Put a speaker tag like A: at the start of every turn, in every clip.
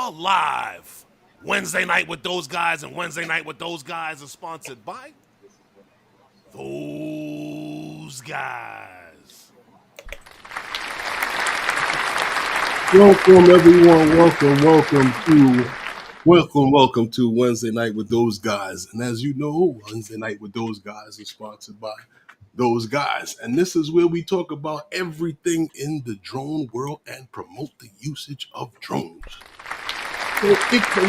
A: are live. Wednesday night with those guys and Wednesday night with those guys are sponsored by those guys.
B: Welcome everyone. Welcome to Wednesday night with those guys. And as you know, Wednesday night with those guys is sponsored by those guys. And this is where we talk about everything in the drone world and promote the usage of drones. So if the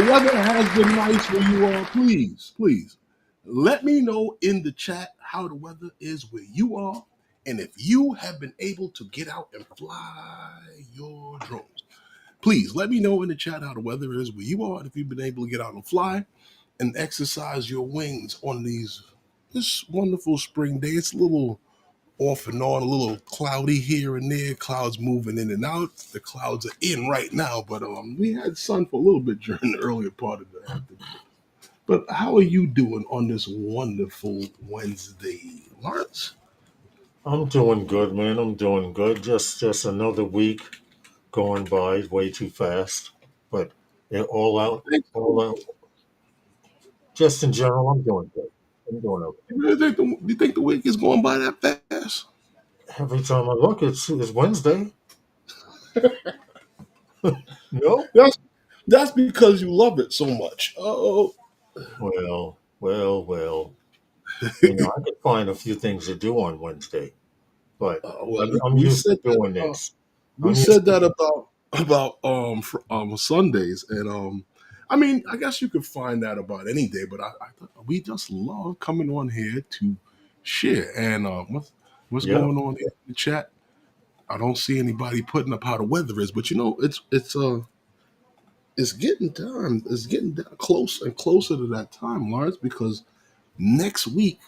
B: weather has been nice where you are, please let me know in the chat how the weather is where you are. And if you have been able to get out and fly your drones, please let me know in the chat how the weather is where you are. And if you've been able to get out and fly and exercise your wings on this wonderful spring day. It's a little off and on, a little cloudy here and there, clouds moving in and out. The clouds are in right now, but we had sun for a little bit during the earlier part of the afternoon. But how are you doing on this wonderful Wednesday, Lawrence?
C: I'm doing good, man. I'm doing good. Just another week going by way too fast. But all out. Just in general, I'm doing good. I'm doing okay.
B: You think the week is going by that fast?
C: Every time I look, it's Wednesday. No?
B: That's because you love it so much. Oh,
C: Well. I could find a few things to do on Wednesday, but I'm used to doing this.
B: We said that about Sundays, and I mean, I guess you could find that about any day, but I we just love coming on here to share. And what's going on in the chat? I don't see anybody putting up how the weather is, but it's getting time. It's getting down close and closer to that time, Lawrence, because next week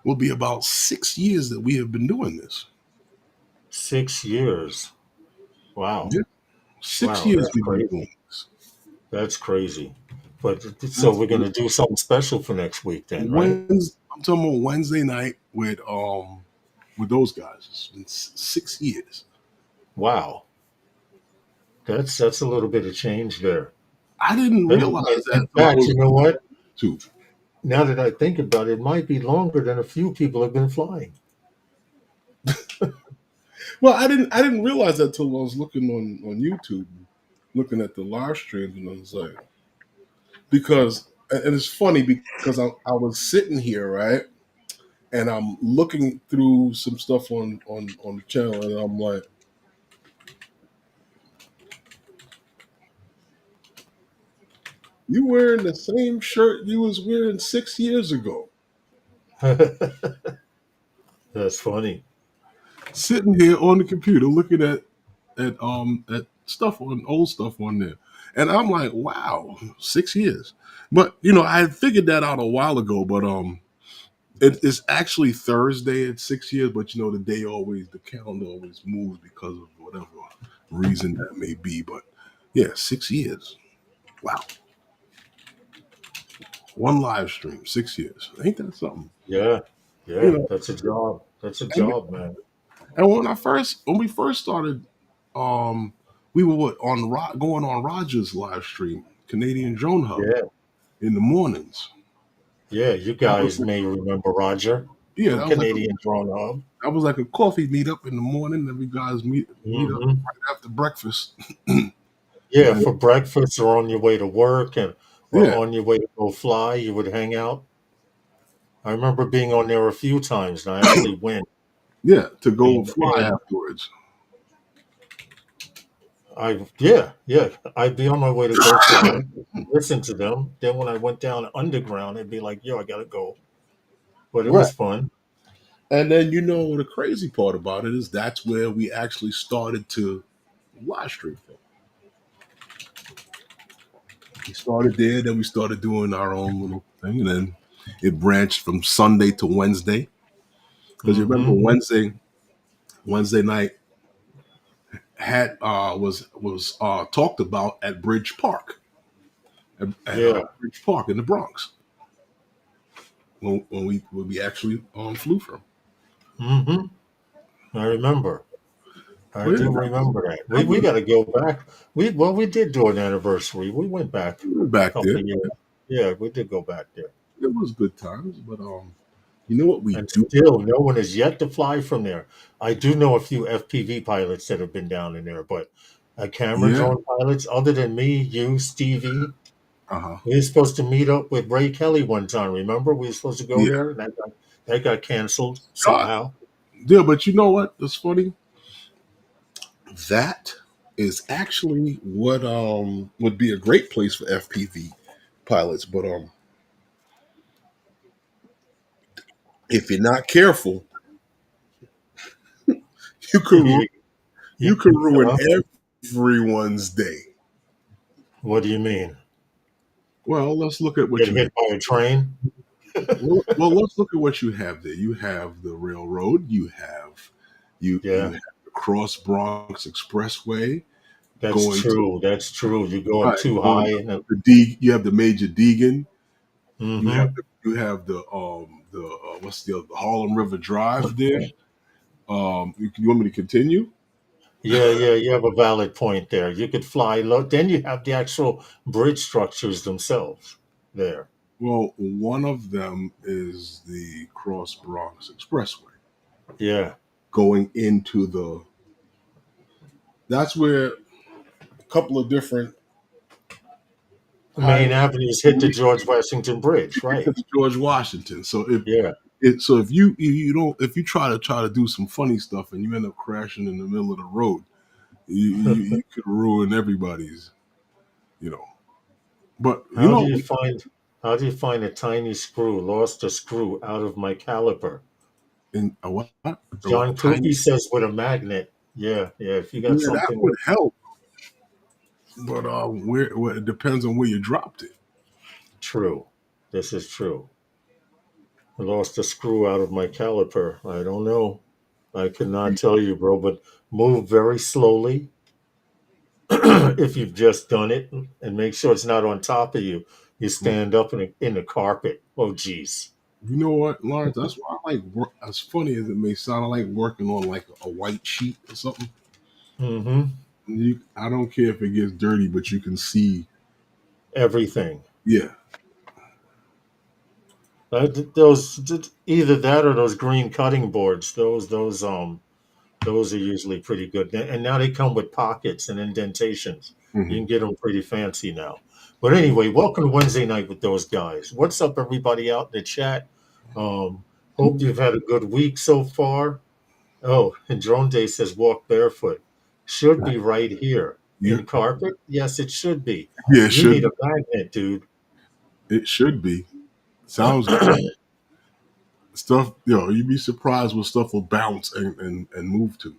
B: will be about 6 years that we have been doing this.
C: 6 years. Wow.
B: Yeah. 6 years we've been doing this.
C: That's crazy. But so we're going to do something special for next week then, right?
B: I'm talking about Wednesday night with those guys. It's been 6 years.
C: Wow. That's a little bit of change there.
B: I didn't realize that.
C: In fact, you know what?
B: Too.
C: Now that I think about it, it might be longer than a few people have been flying.
B: Well, I didn't realize that till I was looking on YouTube, looking at the live streams, and I was like, and it's funny because I was sitting here, right, and I'm looking through some stuff on the channel, and I'm like, you wearing the same shirt you was wearing 6 years ago.
C: That's funny.
B: Sitting here on the computer looking at stuff old stuff on there. And I'm like, wow, 6 years. But I had figured that out a while ago, but it's actually Thursday at 6 years, but the calendar always moves because of whatever reason that may be. But yeah, 6 years. Wow. One live stream, 6 years. Ain't that something?
C: Yeah. That's a job. That's a job, man.
B: And when we first started, we were going on Roger's live stream, Canadian Drone Hub, in the mornings.
C: Yeah, you guys may remember Roger.
B: Yeah, that
C: Canadian Drone Hub.
B: That was like a coffee meetup in the morning. Every guys meet up right after breakfast.
C: Yeah, for breakfast or on your way to work or on your way to go fly, you would hang out. I remember being on there a few times, and I actually went.
B: Yeah, to go fly afterwards.
C: I'd be on my way to go fly, listen to them. Then when I went down underground, I'd be like, I gotta go. But it was fun.
B: And then the crazy part about it is that's where we actually started to live stream from. We started there, then we started doing our own little thing, and then it branched from Sunday to Wednesday. Because you remember Wednesday night was talked about at Bridge Park, Bridge Park in the Bronx, when we actually flew from.
C: I remember. I
B: Well, yeah,
C: do remember that.
B: that
C: We
B: was
C: got to go back. We did do an anniversary. We went back a
B: back
C: couple
B: there.
C: of years. Yeah, we did go back there.
B: It was good times, but you know what we
C: And
B: do?
C: still, no one has yet to fly from there. I do know a few FPV pilots that have been down in there, but camera
B: Yeah.
C: drone pilots, other than me, you, Stevie,
B: Uh-huh.
C: we were supposed to meet up with Ray Kelly one time. Remember, we were supposed to go
B: Yeah.
C: there, and that got canceled
B: God.
C: somehow.
B: Yeah, but you know what? That's funny. That is actually what would be a great place for FPV pilots, but if you're not careful, you could ru-
C: you,
B: you
C: you,
B: could ruin
C: huh?
B: everyone's day.
C: What do you mean?
B: Well, let's look at what
C: Get
B: you have.
C: hit by a train?
B: Well, let's look at what you have there. You have the railroad. You
C: Yeah,
B: have the Cross Bronx Expressway
C: that's
B: going to
C: true. That's true. You're going
B: right,
C: too
B: going
C: high, and
B: the D. You have the Major Deegan.
C: mm-hmm.
B: You have the what's the Harlem River Drive there. You want me to continue?
C: Yeah. You have a valid point there. You could fly low. Then you have the actual bridge structures themselves there.
B: Well, one of them is the Cross Bronx Expressway
C: Yeah.
B: going into the. That's where a couple of different
C: Main
B: highways
C: avenues hit the George Washington Bridge, right?
B: to George Washington. So
C: Yeah.
B: if you don't if you try to do some funny stuff and you end up crashing in the middle of the road, you could ruin everybody's, you know. But
C: How do you find how do you find a tiny screw? Lost a screw out of my caliper.
B: in a what? A
C: John
B: tiny.
C: Cuppi says with a magnet. Yeah. If you got
B: Yeah, that
C: something
B: would help. But where it depends on where you dropped it.
C: true. This is true. I lost a screw out of my caliper. I don't know. I cannot tell you, bro, but move very slowly if you've just done it and make sure it's not on top of you. You stand up in the carpet. Oh, geez.
B: You know what, Lawrence? That's why I like work. As funny as it may sound, I like working on like a white sheet or something.
C: Mm-hmm.
B: I don't care if it gets dirty, but you can see.
C: Everything.
B: Yeah.
C: Those either that or those green cutting boards. Those are usually pretty good. And now they come with pockets and indentations. You
B: Hmm.
C: can get them pretty fancy now. But anyway, welcome to Wednesday night with those guys. What's up, everybody out in the chat? Hope you've had a good week so far. Oh, and Drone Day says walk barefoot. Should be right here.
B: Yeah.
C: In carpet? Yes, it should be.
B: Yeah. It
C: You need
B: should.
C: a magnet, dude.
B: It should be. Sounds good. Stuff. You'd be surprised what stuff will bounce and move to.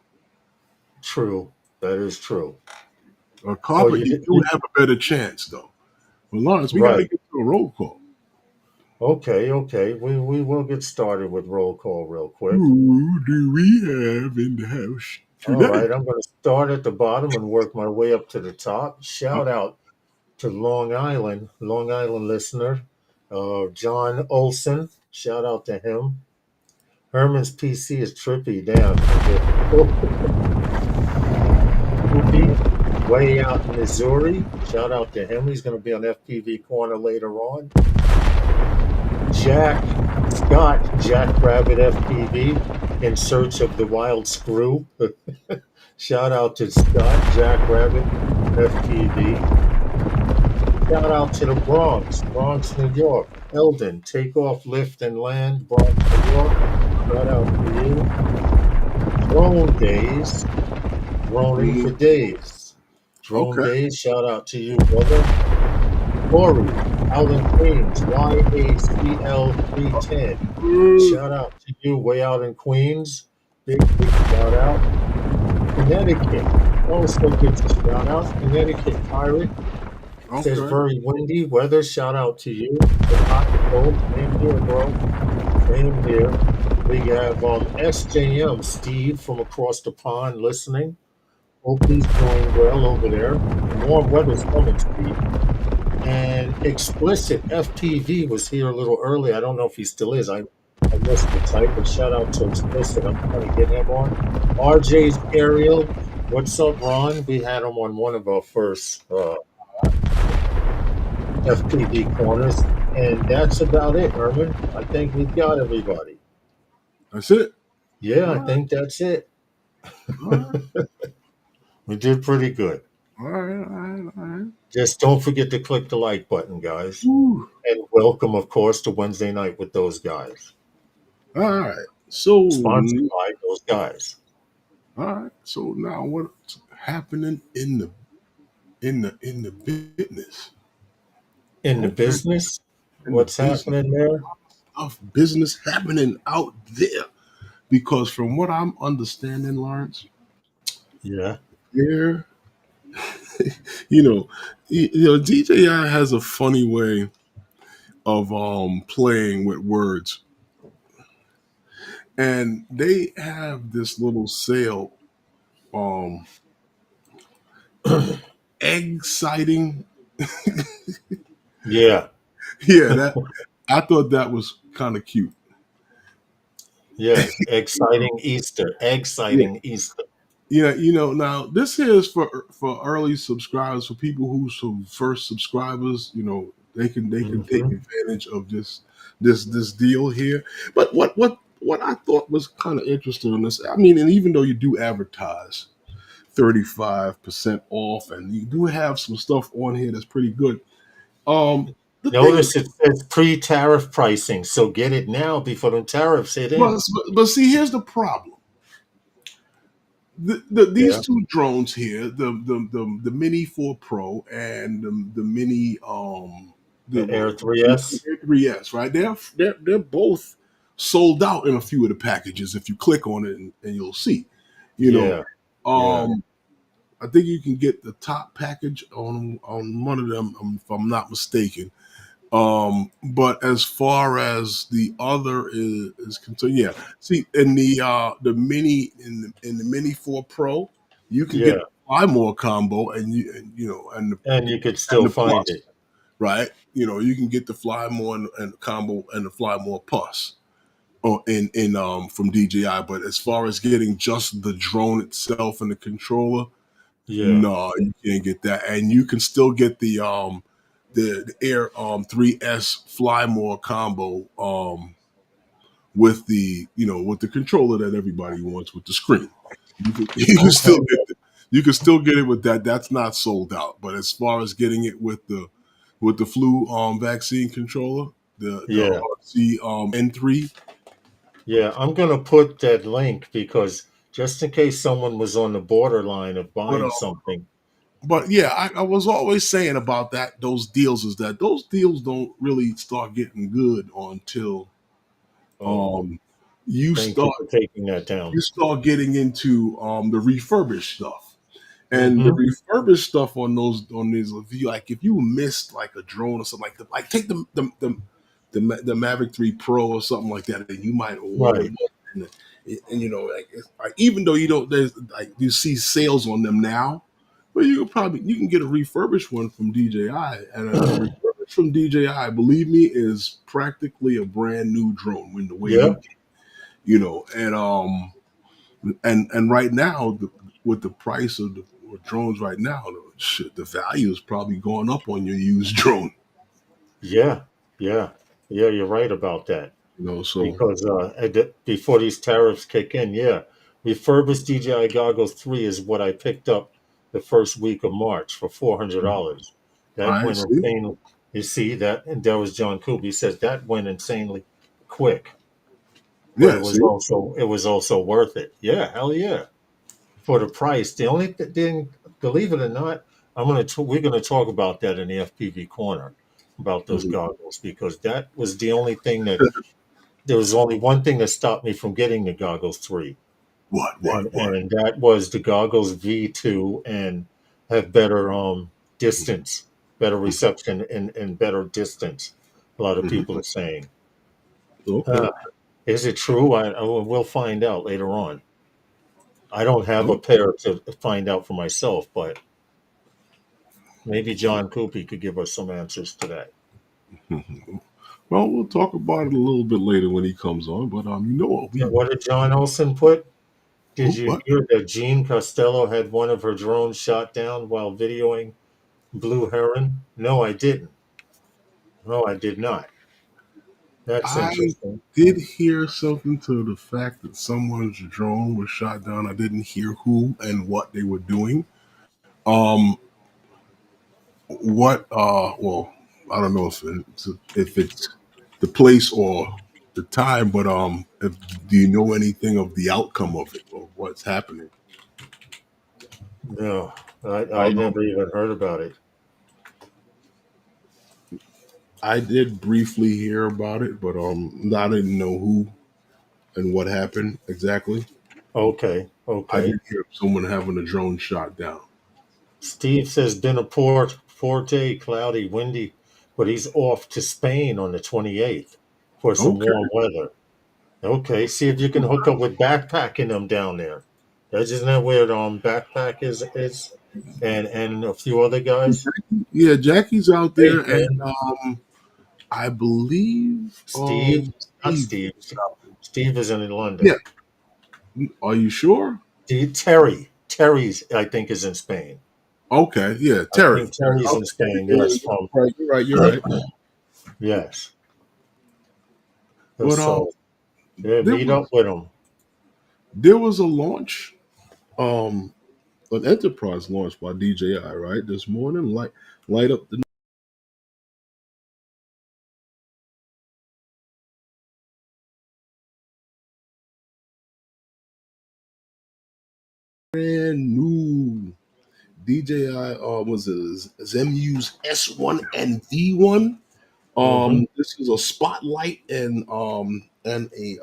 C: True. That is true.
B: A
C: Oh,
B: carpet, you do have a better chance though. But Lawrence, we got to
C: right.
B: get to a roll call.
C: Okay. We will get started with roll call real quick.
B: Who do we have in the house
C: All
B: tonight?
C: right, I'm going to start at the bottom and work my way up to the top. Shout out to Long Island listener, John Olson. Shout out to him. Herman's PC is trippy. Damn. Cuppi, way out in Missouri. Shout out to him. He's going to be on FPV Corner later on. Jack Rabbit FPV, in search of the wild screw. Shout out to Scott, Jack Rabbit FPV. Shout out to the Bronx, New York. Eldon, takeoff, lift, and land, Bronx, New York. Shout out to you. Drone Days, droning for days. Drone
B: Okay.
C: Days, shout out to you, brother. Corey, out in Queens, YACL310. Shout out to you, way out in Queens. Big shout out. Connecticut, also gets a shout out. Connecticut Pirate says
B: Okay.
C: very windy weather. Shout out to you. The hot and cold. Same here, bro. Same here. We have SJM Steve from across the pond listening. Hope he's doing well over there. The warm weather's coming, Steve. And Explicit FPV was here a little early. I don't know if he still is. I missed the type, but shout out to Explicit. I'm trying to get him on. RJ's Aerial. What's up, Ron? We had him on one of our first FPV corners. And that's about it, Herman. I think we've got everybody.
B: That's it.
C: Yeah,
B: All
C: I
B: right.
C: think that's it.
B: All right.
C: We did pretty good.
B: All right. All right. All right.
C: Just don't forget to click the like button, guys.
B: Woo.
C: And welcome, of course, to Wednesday Night with Those Guys.
B: All right. So,
C: Sponsored by those guys.
B: all right. So now what's happening in the business?
C: In the
B: Okay.
C: business,
B: In the
C: what's
B: business
C: happening there?
B: of business happening out there. Because from what I'm understanding, Lawrence,
C: Yeah.
B: there, you know, DJI has a funny way of playing with words, and they have this little sale, um, egg-citing.
C: Yeah.
B: Yeah, that I thought that was kind of cute.
C: Yeah. Exciting Easter.
B: Yeah,
C: Exciting Easter.
B: yeah. Now this here is for early subscribers, for people who some first subscribers. They can take
C: Hmm.
B: advantage of this deal here. But what I thought was kind of interesting on this, I mean, and even though you do advertise 35% off, and you do have some stuff on here that's pretty good. Um, the thing,
C: Notice it says pre-tariff pricing, so get it now before the tariffs hit
B: but,
C: in.
B: but see, here's the problem. These
C: Yeah.
B: two drones here, the Mini 4 Pro and the Mini
C: The Air
B: the
C: 3S.
B: 3S, right? They're both sold out in a few of the packages. If you click on it, and you'll see, you know,
C: Yeah. Yeah.
B: um, I think you can get the top package on one of them, if I'm not mistaken. But as far as the other is concerned, yeah. See, in the mini in the Mini 4 Pro, you can get
C: Yeah.
B: the Fly More combo, and
C: And you could
B: and
C: still
B: the
C: find
B: plus,
C: it.
B: right? You can get the Fly More and combo and the Fly More plus, or in from DJI. But as far as getting just the drone itself and the controller,
C: Yeah.
B: no, you can't get that, and you can still get the Air 3S Fly More combo with the controller that everybody wants with the screen. You can still
C: Okay.
B: get you can still get it with that. That's not sold out. But as far as getting it with the flu vaccine controller, the
C: Yeah.
B: RC N3.
C: Yeah. I'm going to put that link because just in case someone was on the borderline of
B: But
C: buying something.
B: yeah, I was always saying about those deals is that those deals don't really start getting good until
C: Oh,
B: um you
C: thank you
B: start
C: for taking that down.
B: you start getting into the refurbished stuff. And the
C: Mm-hmm.
B: refurbished stuff on these, if you missed like a drone or something, like take the Mavic 3 Pro or something like that, and you might order
C: Right.
B: one, like, even though you don't, there's like you see sales on them now, but you can get a refurbished one from DJI, and a refurbished from DJI, believe me, is practically a brand new drone in the way
C: Yeah.
B: you get, and right now, with the price of the drones right now, the value is probably going up on your used drone.
C: Yeah. Yeah. Yeah. You're right about that.
B: So
C: Because before these tariffs kick in, yeah, refurbished DJI Goggles 3 is what I picked up the first week of March for $400. That
B: I
C: went
B: see.
C: insanely. You see that, and that was John Cuppi. He says that went insanely quick, but
B: Yeah, see.
C: it was also worth it. Yeah, hell yeah, for the price. The only thing, believe it or not, we're gonna talk about that in the FPV corner about those
B: Mhm.
C: goggles because that was the only thing that there was only one thing that stopped me from getting the goggles 3,
B: What?
C: and that was the goggles V2 and have better distance, better reception, and better distance. A lot of
B: Mhm.
C: people are saying.
B: Okay.
C: Uh, is it true? We'll find out later on. I don't have a
B: Oh,
C: pair to find out for myself, but maybe John Cuppi could give us some answers to that.
B: Well, we'll talk about it a little bit later when he comes on. But you know what
C: And
B: we
C: what did John Olson put? Did you
B: what
C: hear that Jean Costello had one of her drones shot down while videoing Blue Heron? No, I didn't. No, I did not. That's
B: I
C: interesting.
B: did hear something to the fact that someone's drone was shot down. I didn't hear who and what they were doing. Um, what? Well, I don't know if it's the place or the time, but do you know anything of the outcome of it or what's happening?
C: No, I
B: Um,
C: never even heard about it.
B: I did briefly hear about it, but I didn't know who and what happened exactly.
C: Okay,
B: I
C: okay.
B: did hear of someone having a drone shot down.
C: Steve says been a poor day, cloudy, windy, but he's off to Spain on the 28th for some
B: Okay.
C: warm weather. Okay, see if you can hook up with backpacking them down there. That's isn't that where backpack is and a few other guys.
B: Yeah, Jackie's out
C: Hey
B: there, and
C: Ken,
B: I believe
C: Steve, not
B: Steve
C: Steve.
B: is out there.
C: Steve isn't in London.
B: Yeah, are you sure?
C: Terry's I think is in Spain.
B: Okay, yeah,
C: I
B: Terry.
C: think Terry's in
B: Okay,
C: Spain.
B: yeah,
C: Yes, from
B: right, you're right, you're right.
C: yes.
B: But
C: So yeah,
B: there
C: meet
B: was
C: up with him.
B: there was a launch, um, an enterprise launch by DJI right this morning. Light up the brand new DJI. Was it Zemu's S1 and V1?
C: Hmm.
B: This is a spotlight and a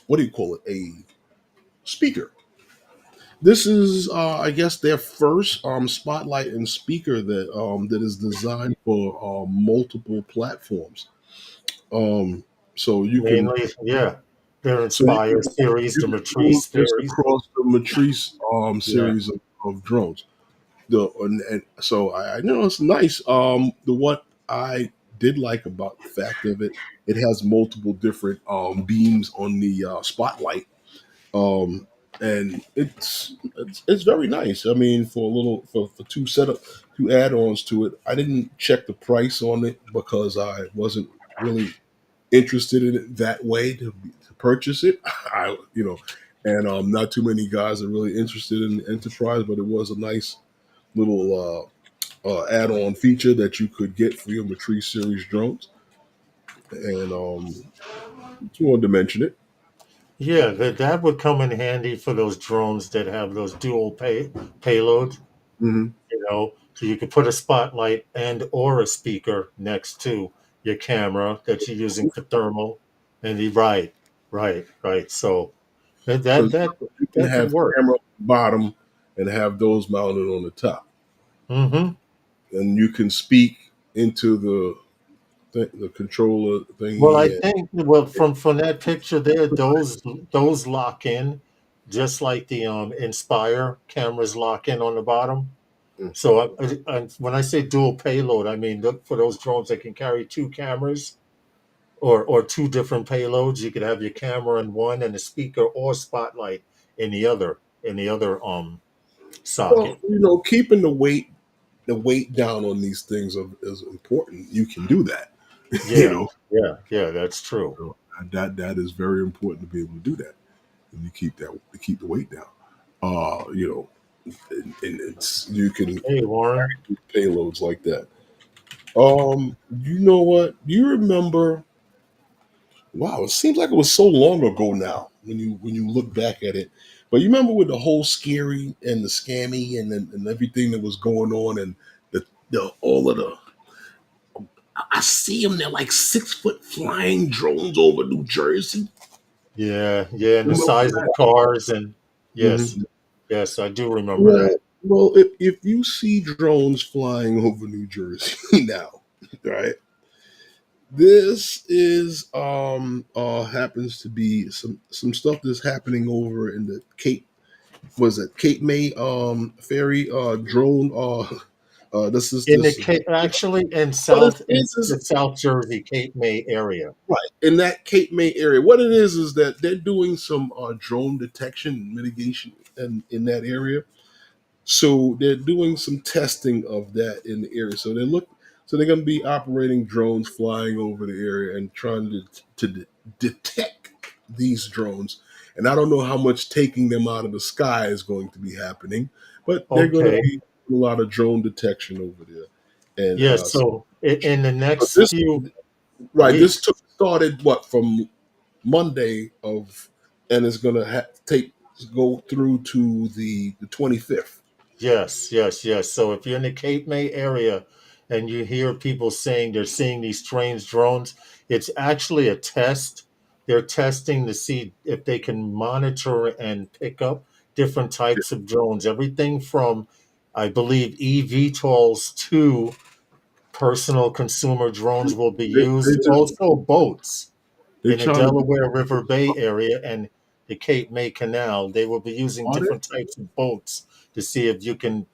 B: what do you call it? A speaker. This is I guess their first spotlight and speaker that is designed for multiple platforms. Um, so you can
C: Mainly, yeah. Their
B: so you
C: Inspire
B: can
C: series,
B: you
C: the
B: can drone
C: Matrice
B: this
C: series.
B: across the Matrice
C: Yeah.
B: series of drones. And so I know it's nice. The what I did like about the fact of it, it has multiple different beams on the spotlight, um, and it's very nice. I mean, for a little for two add-ons to it, I didn't check the price on it because I wasn't really interested in it that way to purchase it. I and not too many guys are really interested in the enterprise, but it was a nice little add-on feature that you could get for your Matrice series drones, and just wanted to mention it.
C: Yeah, that would come in handy for those drones that have those payloads,
B: Hmm.
C: so you could put a spotlight and or a speaker next to your camera that you're using for thermal. And right. So that that
B: Because
C: that
B: you can
C: that could
B: have
C: work.
B: camera bottom and have those mounted on the top,
C: Hmm.
B: and you can speak into the controller
C: Well, I
B: thingy.
C: think from that picture there, those lock in just like the Inspire cameras lock in on the bottom.
B: And,
C: So when I say dual payload, I mean look for those drones that can carry two cameras or two different payloads. You could have your camera in one and a speaker or spotlight in the other
B: well,
C: socket.
B: keeping the weight down on these things is important. You can do that. you
C: Yeah,
B: know,
C: yeah, that's true.
B: so that is very important to be able to do that, and you keep the weight down. And it's you can
C: Hey, Warren.
B: do payloads like that. You know what? You remember? Wow, it seems like it was so long ago now when you look back at it. But you remember with the whole scary and the scammy and everything that was going on and the all of the I see them. They're like 6 foot flying drones over New Jersey.
C: Yeah, and the
B: Remember
C: size of
B: that?
C: cars and yes,
B: Mhm.
C: yes, I do remember
B: Well,
C: that.
B: well, if you see drones flying over New Jersey now, right? This is happens to be some stuff that's happening over in the Cape. Was it Cape May ferry drone
C: Actually in
B: What it
C: South in
B: is
C: the South Jersey, Cape May area.
B: right in that Cape May area. What it is that they're doing some drone detection and mitigation in that area. So they're doing some testing of that in the area. So they're going to be operating drones flying over the area and trying to detect these drones. And I don't know how much taking them out of the sky is going to be happening, but they're going to
C: Okay.
B: be doing a lot of drone detection over there. And
C: Yeah, so in the
B: so
C: next
B: this
C: few
B: right, this
C: weeks.
B: took started what from Monday of, and it's going to go through to the 25th.
C: Yes, yes, yes. So if you're in the Cape May area and you hear people saying they're seeing these strange drones, it's actually a test. They're testing to see if they can monitor and pick up different types of drones, everything from, I believe, eVTOLs to personal consumer drones will be
B: They
C: used.
B: just
C: Also, boats
B: they're
C: in the
B: trying to be
C: Delaware River Bay area and the Cape May Canal. They will be using
B: on it.
C: different types of boats to see if you can.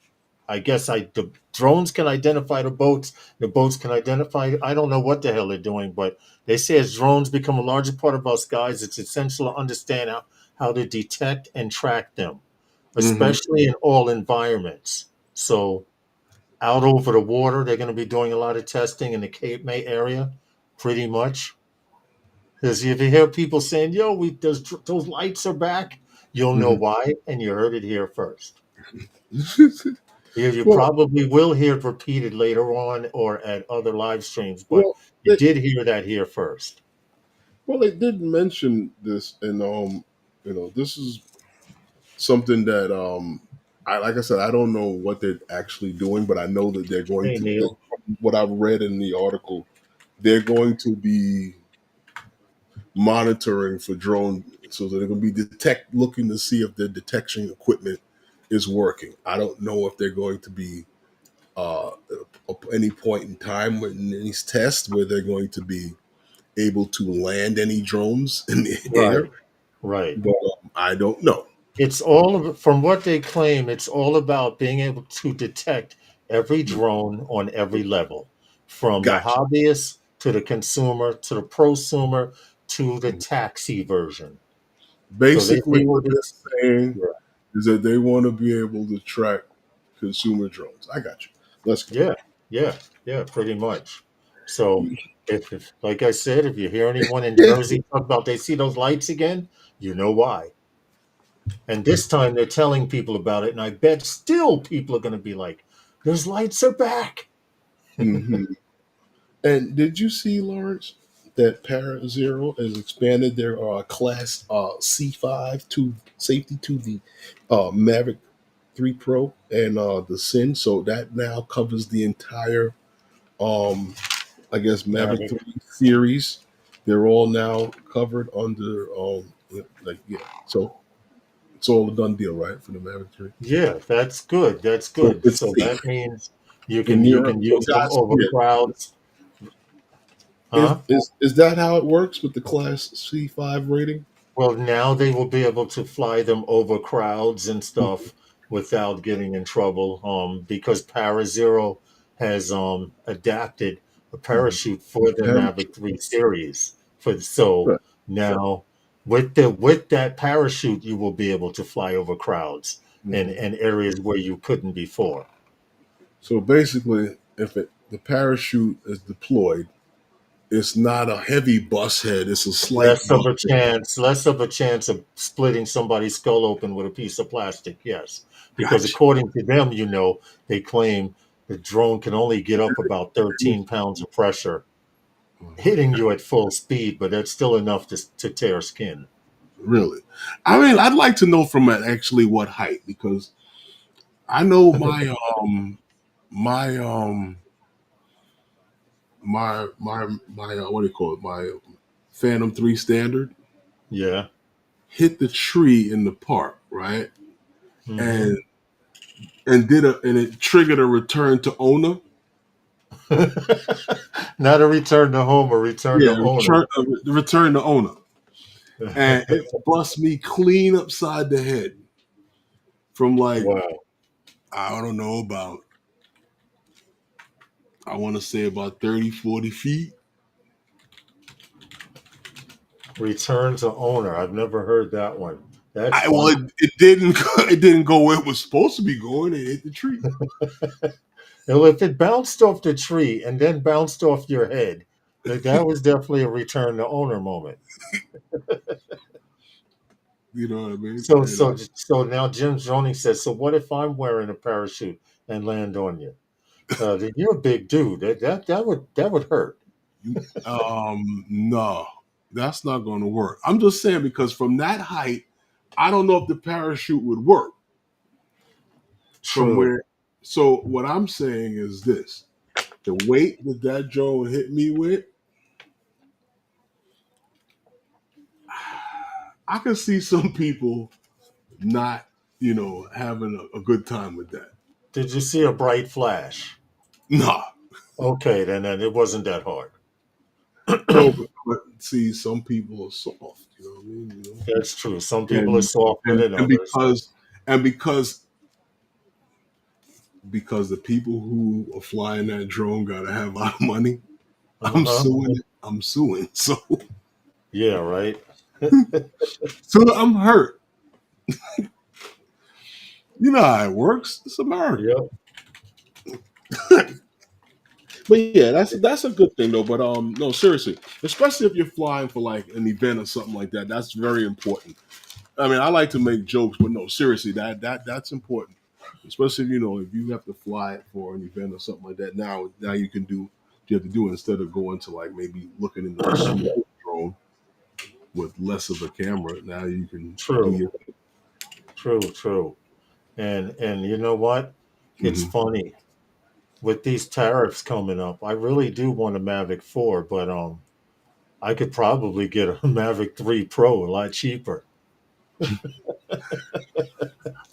C: I guess the drones can identify the boats. The boats can identify. I don't know what the hell they're doing, but they say as drones become a larger part of our skies, it's essential to understand how to detect and track them,
B: Hmm.
C: especially in all environments. So out over the water, they're going to be doing a lot of testing in the Cape May area, pretty much. Because if you hear people saying, "Yo, those lights are back," you'll know
B: Hmm.
C: why, and you heard it here first. You
B: well,
C: probably will hear it repeated later on or at other live streams, but
B: well,
C: you did hear that here first.
B: they did mention this, and this is something that I like I said, I don't know what they're actually doing, but I know that they're going
C: Hey,
B: to.
C: Neil.
B: What I've read in the article, they're going to be monitoring for drone, so that they're going to be looking to see if their detection equipment is working. I don't know if they're going to be uh, at any point in time in these tests where they're going to be able to land any drones in the air,
C: Right, right.
B: but I don't know.
C: It's all of, from what they claim, it's all about being able to detect every drone on every level, from the
B: Gotcha.
C: hobbyist to the consumer to the prosumer to the taxi version. So they
B: Basically,
C: will
B: what
C: be.
B: they're saying is that they want to be able to track consumer drones. I got you. Let's go.
C: Yeah, yeah, yeah, pretty much. So if like I said, if you hear anyone in Jersey talk about they see those lights again, you know why. And this time they're telling people about it, and I bet still people are going to be like, "Those lights are back."
B: Hmm. And did you see, Lawrence, that Para Zero has expanded their class C5 to safety to the Mavic 3 Pro and the Sin, so that now covers the entire I guess Mavic
C: Mavic.
B: 3 series. They're all now covered under like yeah. So it's all a done deal, right, for the Mavic 3.
C: Yeah, that's good. That's
B: So
C: good.
B: it's
C: So
B: safe
C: that means you
B: in
C: can
B: Europe. So
C: use them
B: guys,
C: over
B: yeah.
C: crowds,
B: Is,
C: huh?
B: is is that how it works with the Class C5 rating?
C: Well, now they will be able to fly them over crowds and stuff without getting in trouble. Because Para Zero has adapted a
B: Mhm.
C: parachute for the Mavic
B: Parachute.
C: 3 series. So
B: Right.
C: now with that parachute, you will be able to fly over crowds
B: Mhm.
C: in areas where you couldn't before.
B: So basically, if the parachute is deployed, it's not a heavy bus head; it's a slight bus head.
C: Less of a chance of splitting somebody's skull open with a piece of plastic. Yes, because
B: Gotcha.
C: according to them, they claim the drone can only get up about 13 pounds of pressure hitting you at full speed, but that's still enough to tear skin.
B: Really? I mean, I'd like to know from actually what height, because I know my what do you call it? My Phantom 3 Standard
C: Yeah.
B: hit the tree in the park, right?
C: Hmm.
B: And and it triggered a return to owner.
C: Not a return to home, a return
B: Yeah,
C: to owner.
B: return to owner. And it bust me clean upside the head from like,
C: Wow.
B: I don't know, about I want to say about 30, 40 feet.
C: Return to owner. I've never heard that one. That's
B: Well,
C: fun.
B: it didn't it didn't go where it was supposed to be going. It hit the tree.
C: Well, if it bounced off the tree and then bounced off your head, that was definitely a return to owner moment.
B: You know what I mean?
C: So now Jim Joni says, so what if I'm wearing a parachute and land on you? You're a big dude. That would hurt.
B: No, that's not going to work. I'm just saying because from that height, I don't know if the parachute would work. From
C: True.
B: where, so what I'm saying is this: the weight that drone hit me with, I can see some people not, having a good time with that.
C: Did you see a bright flash?
B: Nah,
C: Okay, then it wasn't that hard.
B: no, but see, some people are soft. You know what I mean?
C: That's true. Some people are
B: And
C: softer
B: and
C: than
B: and
C: others.
B: because the people who are flying that drone gotta have a lot of money. I'm
C: Uh-huh.
B: suing it. I'm suing.
C: Yeah, right.
B: So I'm hurt. You know how it works. It's America.
C: Yep.
B: But yeah, that's a good thing though. But no, seriously, especially if you're flying for like an event or something like that, that's very important. I mean, I like to make jokes, but no, seriously, that's important. Especially if you have to fly it for an event or something like that. Now you can do you have to do it instead of going to like maybe looking into a small drone with less of a camera. Now you can do
C: True.
B: your
C: True. And you know what? It's
B: Mhm.
C: funny with these tariffs coming up. I really do want a Mavic 4, but I could probably get a Mavic 3 Pro a lot cheaper.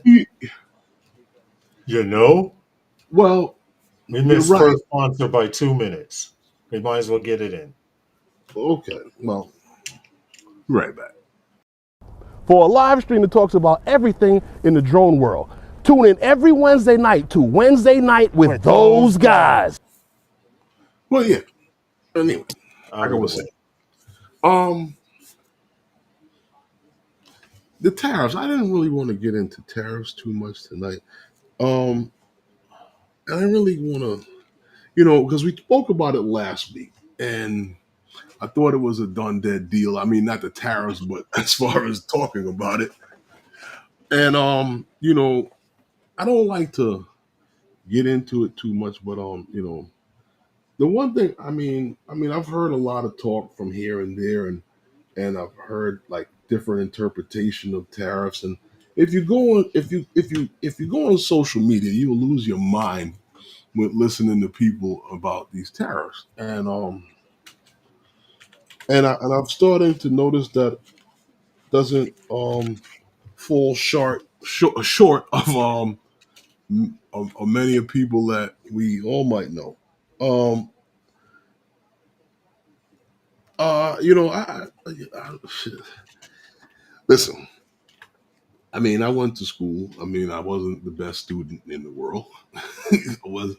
C: You know?
B: Well,
C: We
B: you're
C: missed
B: right.
C: first sponsor by 2 minutes. We might as well get it in.
B: Okay. Well, be right back.
D: For a live stream that talks about everything in the drone world. Tune in every Wednesday night to Wednesday Night with those guys.
B: Well, yeah. Anyway,
C: Out
B: like I
C: of the
B: was
C: way.
B: saying, the tariffs. I didn't really want to get into tariffs too much tonight. Um, and I really want to, because we spoke about it last week, and I thought it was a done dead deal. I mean, not the tariffs, but as far as talking about it, and I don't like to get into it too much, but the one thing, I've heard a lot of talk from here and there, and I've heard like different interpretation of tariffs. And if you go on, if you go on social media, you will lose your mind with listening to people about these tariffs. And I'm starting to notice that doesn't fall short of many of people that we all might know. Um, shit. Listen. I mean, I went to school. I mean, I wasn't the best student in the world. I was,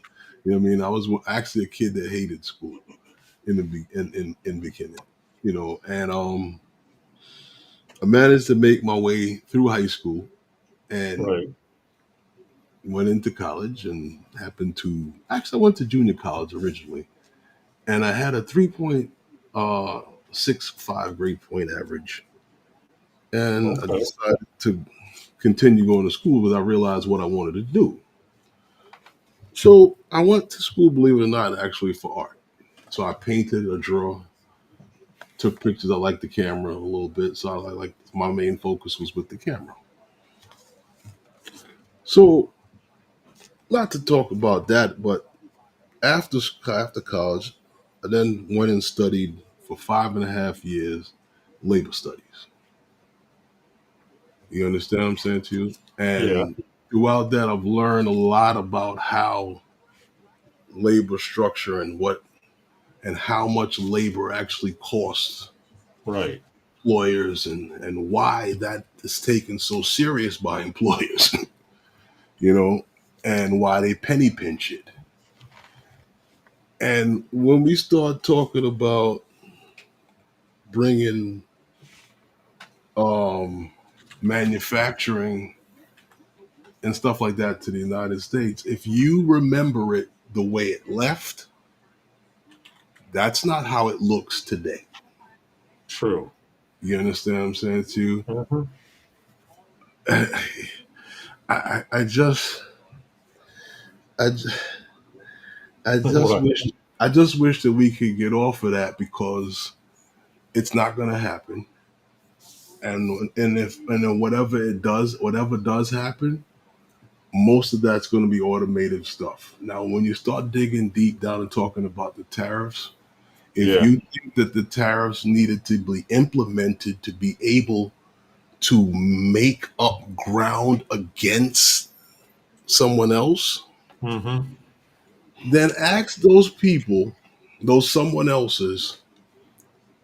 B: I was actually a kid that hated school in beginning, and I managed to make my way through high school and
C: Right.
B: went into college and happened to actually I went to junior college originally, and I had a 3.65 grade point average, and I
C: Okay.
B: decided to continue going to school because I realized what I wanted to do. So I went to school, believe it or not, actually for art. So I painted or draw, took pictures. I liked the camera a little bit, so I like my main focus was with the camera. So not to talk about that, but after college, I then went and studied for 5.5 years labor studies. You understand what I'm saying to you?
C: Yeah.
B: And throughout that, I've learned a lot about how labor structure and how much labor actually costs
C: Right.
B: employers and why that is taken so serious by employers, you know, and why they penny pinch it. And when we start talking about bringing manufacturing and stuff like that to the United States, if you remember it the way it left, that's not how it looks today.
C: True.
B: You understand what I'm saying to you?
C: Mm-hmm.
B: I just I, j- I just
C: What?
B: wish I just wish that we could get off of that because it's not going to happen. And then whatever does happen, most of that's going to be automated stuff. Now, when you start digging deep down and talking about the tariffs, if
C: Yeah.
B: you think that the tariffs needed to be implemented to be able to make up ground against someone else,
C: Mm-hmm.
B: then ask those people, those someone else's,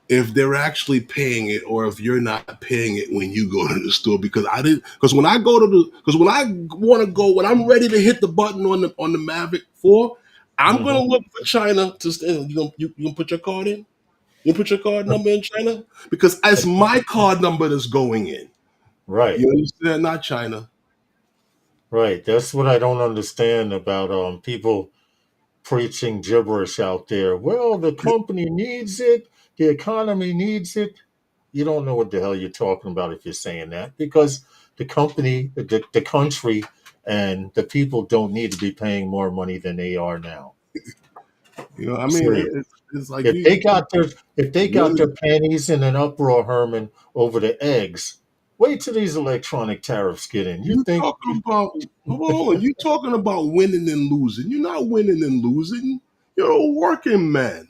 B: if they're actually paying it or if you're not paying it when you go to the store. Because when I go to the because when I want to go when I'm ready to hit the button on the Mavic 4, I'm gonna
C: Mm-hmm.
B: look for China to you gonna put your card in? You put your card number in China? Because it's my card number that's going in.
C: Right.
B: You understand? Not China.
C: Right. That's what I don't understand about people preaching gibberish out there. Well, the company needs it, the economy needs it. You don't know what the hell you're talking about if you're saying that because the company, the country, and the people don't need to be paying more money than they are now.
B: You know, I mean,
C: Serious.
B: it's like
C: If they got their if they got
B: really
C: their panties in an uproar, Herman, over the eggs, wait till these electronic tariffs get in. You
B: you
C: think?
B: talking about hold on, you talking about winning and losing. You're not winning and losing. You're a working man.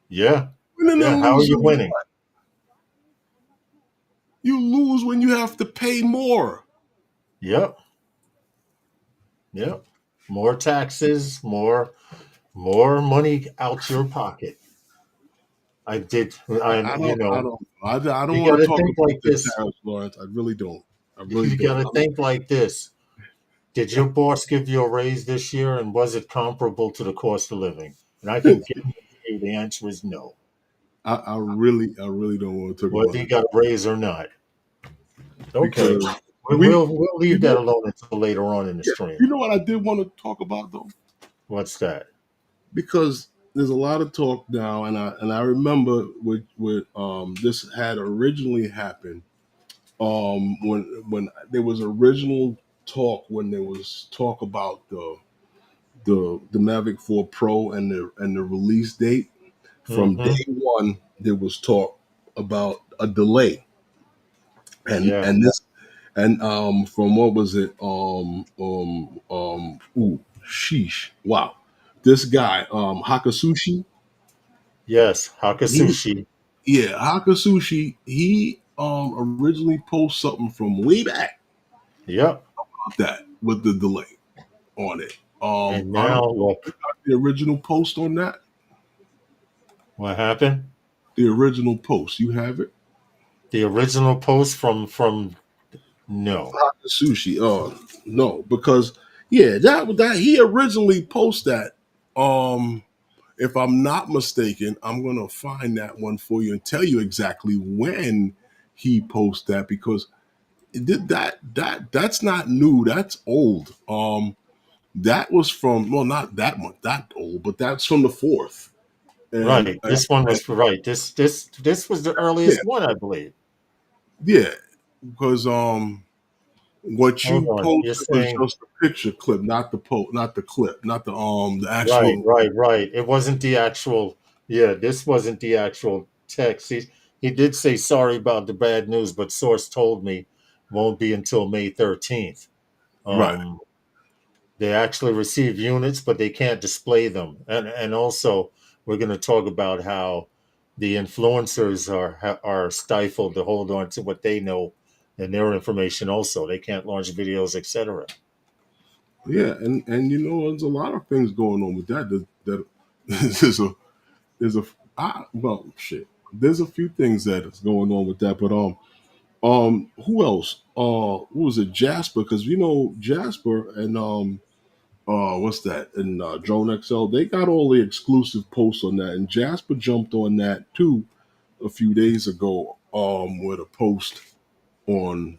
C: Yeah,
B: Winning
C: yeah.
B: and
C: How are you
B: losing.
C: winning?
B: You lose when you have to pay more.
C: Yep, yep. More taxes, more money out your pocket. I did.
B: I
C: You
B: don't. I
C: know,
B: don't. I don't
C: you
B: want
C: got
B: to
C: to
B: talk
C: think
B: about
C: like
B: the
C: this.
B: tariffs, Lawrence. I really don't. I really
C: You
B: don't.
C: got to think like this. Did your boss give you a raise this year, and was it comparable to the cost of living? And I can guarantee you the answer is no.
B: I really don't want to talk
C: Whether
B: about
C: you
B: it
C: got a raise or not. Okay,
B: because
C: we'll
B: you
C: leave that
B: know,
C: alone until later on in the
B: yeah,
C: stream.
B: you know what I did want to talk about though,
C: What's that?
B: because there's a lot of talk now, and I remember with this had originally happened when there was original talk when there was talk about the Mavic 4 Pro and the release date. From day
C: Mm-hmm.
B: one, there was talk about a delay,
C: Yeah.
B: and this and from what was it ooh sheesh wow this guy Hakasushi
C: Yes.
B: he
C: Hakasushi.
B: yeah Hakasushi he originally posted something from way back
C: Yep.
B: about that with the delay on it.
C: And
B: I don't
C: now
B: know if you
C: look
B: got the original post on that.
C: what happened.
B: The original post, you have it?
C: The original post from no.
B: Sushi. Oh no, because yeah, that he originally posted that. If I'm not mistaken, I'm gonna find that one for you and tell you exactly when he posted that because that's not new. That's old. That was from well, not that much that old, but that's from the fourth. And,
C: Right. This one
B: and
C: was right. This was the
B: yeah,
C: earliest one, I believe.
B: yeah, because what
C: Hold
B: you
C: on. You're
B: posted was
C: saying
B: just a picture clip, not the not the clip, not the
C: right,
B: actual.
C: right, right. It wasn't the actual yeah, this wasn't the actual text. He did say sorry about the bad news, but source told me won't be until May 13th.
B: Right.
C: Um they actually receive units, but they can't display them. And also we're going to talk about how the influencers are stifled to hold on to what they know and their information. Also, they can't launch videos, etc.
B: Yeah, and you know, there's a lot of things going on with that. That there's a there's a well shit. There's a few things that is going on with that, but who else? Who was it? Jasper, because you know Jasper and what's that? In Drone XL, they got all the exclusive posts on that, and Jasper jumped on that too a few days ago. With a post on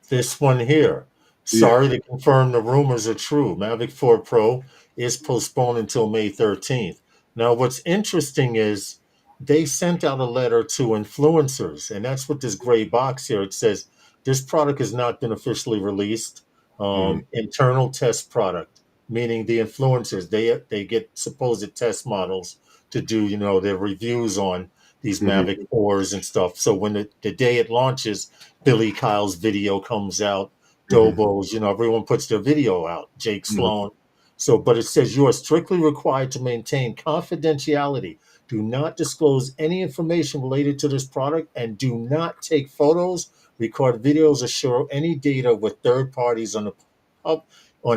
C: This one here.
B: yeah.
C: Sorry to confirm the rumors are true. Mavic 4 Pro is postponed until May 13th. Now, what's interesting is they sent out a letter to influencers, and that's what this gray box here. It says this product has not been officially released.
B: Mhm,
C: Internal test product, meaning the influencers they get supposed test models to do their reviews on these
B: mhm,
C: Mavic 4s and stuff. So when the day it launches, Billy Kyle's video comes out,
B: mhm,
C: Dobo's, everyone puts their video out, Jake
B: mhm,
C: Sloan. So, but it says you are strictly required to maintain confidentiality. Do not disclose any information related to this product and do not take photos, record videos, or share any data with third parties on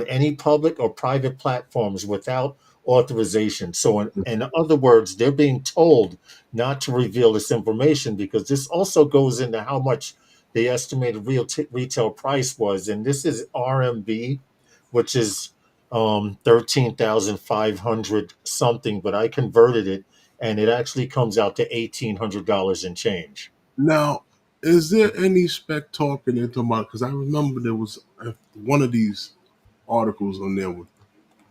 C: any public or private platforms without authorization. So, in other words, they're being told not to reveal this information because this also goes into how much the estimated retail price was, and this is RMB, which is 13,500 something, but I converted it, and it actually comes out to $1,800 and change.
B: Now, is there any spec talking into my? Because I remember there was one of these articles on there with.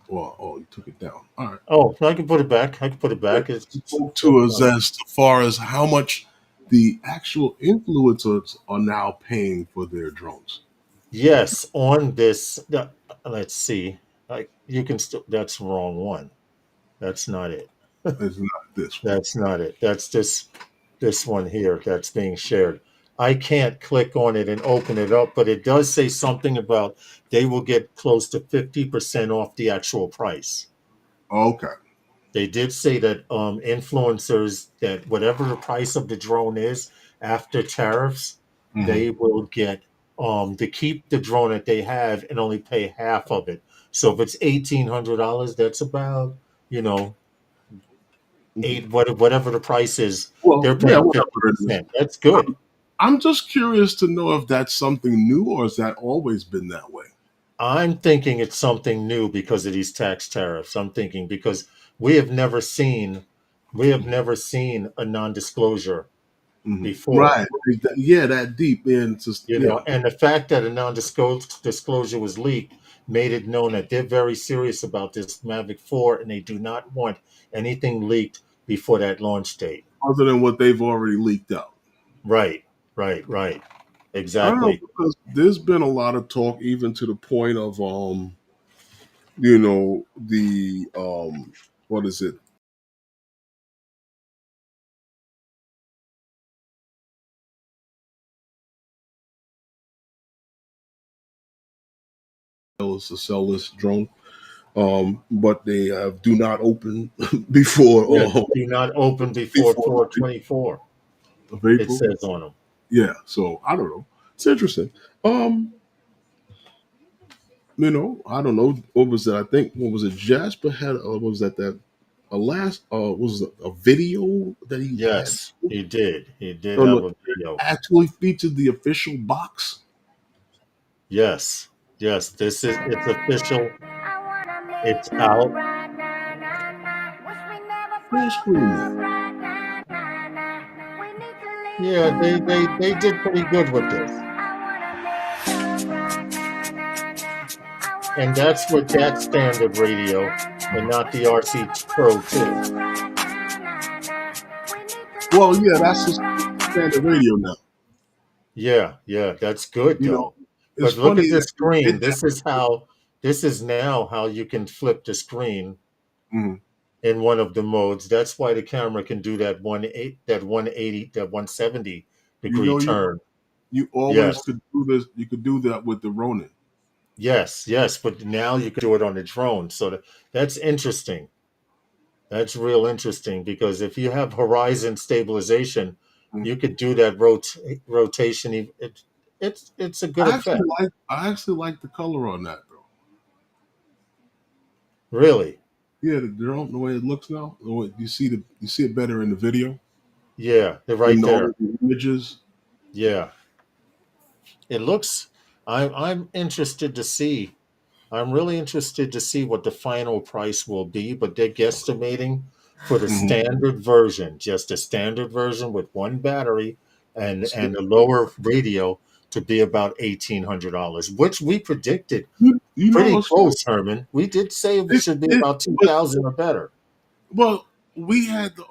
B: Well, oh, you took it down. All right.
C: Oh, I can put it back. I can put it
B: That
C: back. It's
B: spoke to us as far as how much the actual influencers are now paying for their drones.
C: yes, on this. Let's see. You can still. That's the wrong one. That's not it.
B: It's not this one.
C: That's not it. That's this one here that's being shared. I can't click on it and open it up, but it does say something about they will get close to 50% off the actual price.
B: Okay.
C: They did say that influencers, that whatever the price of the drone is after tariffs,
B: Hmm.
C: they will get to keep the drone that they have and only pay half of it. So if it's $1,800, that's about, you know,
B: Hmm.
C: whatever the price is,
B: Well,
C: they're
B: yeah,
C: paying
B: whatever it is.
C: 50%. That's good.
B: I'm just curious to know if that's something new or has that always been that way?
C: I'm thinking it's something new because of these tax tariffs. I'm thinking because we have never seen we have never seen a non-disclosure
B: Hmm.
C: before.
B: Right. Yeah, that deep. And just, yeah.
C: And the fact that a non-disclosure was leaked made it known that they're very serious about this Mavic 4 and they do not want anything leaked before that launch date.
B: Other than what they've already leaked out.
C: Right, right.
B: I don't know
C: Exactly.
B: because there's been a lot of talk, even to the point of the what is it? To sell this drone. But they do not open before
C: Yeah, do not open before
B: before
C: 4/24.
B: of
C: It
B: April.
C: says on them.
B: Yeah, so I don't know. It's interesting. Um, I don't know. What was it? I think what was it? Jasper had what was that a last was it a video that he had?
C: Yes, he did. He did
B: No, no,
C: have a video.
B: actually featured the official box.
C: Yes, yes. It's official. It's out.
B: Full screen that.
C: Yeah, they did pretty good with this. And that's with that standard radio and not the RC Pro 2.
B: Well, yeah, that's just standard radio now.
C: Yeah, that's good
B: You know,
C: though.
B: it's
C: But look
B: funny
C: at
B: that
C: this
B: you did
C: screen.
B: that.
C: This is now how you can flip the screen
B: Mhm.
C: in one of the modes. That's why the camera can do that 180, that 170
B: You
C: degree
B: know,
C: turn.
B: you always
C: Yes.
B: could do this. You could do that with the Ronin.
C: Yes, but now you can do it on the drone. So that's interesting. That's real interesting because if you have horizon stabilization,
B: Mhm.
C: you could do that rotation. It's a good effect,
B: I actually like the color on that though.
C: really.
B: Yeah, the drone, the way it looks now, you see it better in the video
C: Yeah, they're right
B: in all
C: there.
B: of the images.
C: Yeah, it looks I'm interested to see. I'm really interested to see what the final price will be, but they're guesstimating for the
B: Mhm.
C: standard version, just a standard version with one battery
B: So,
C: and a lower radio to be about $1,800, which we predicted
B: you know
C: pretty
B: what's funny?
C: close, Herman. We did say it should be
B: It
C: about
B: but
C: 2,000 or better.
B: well, we had the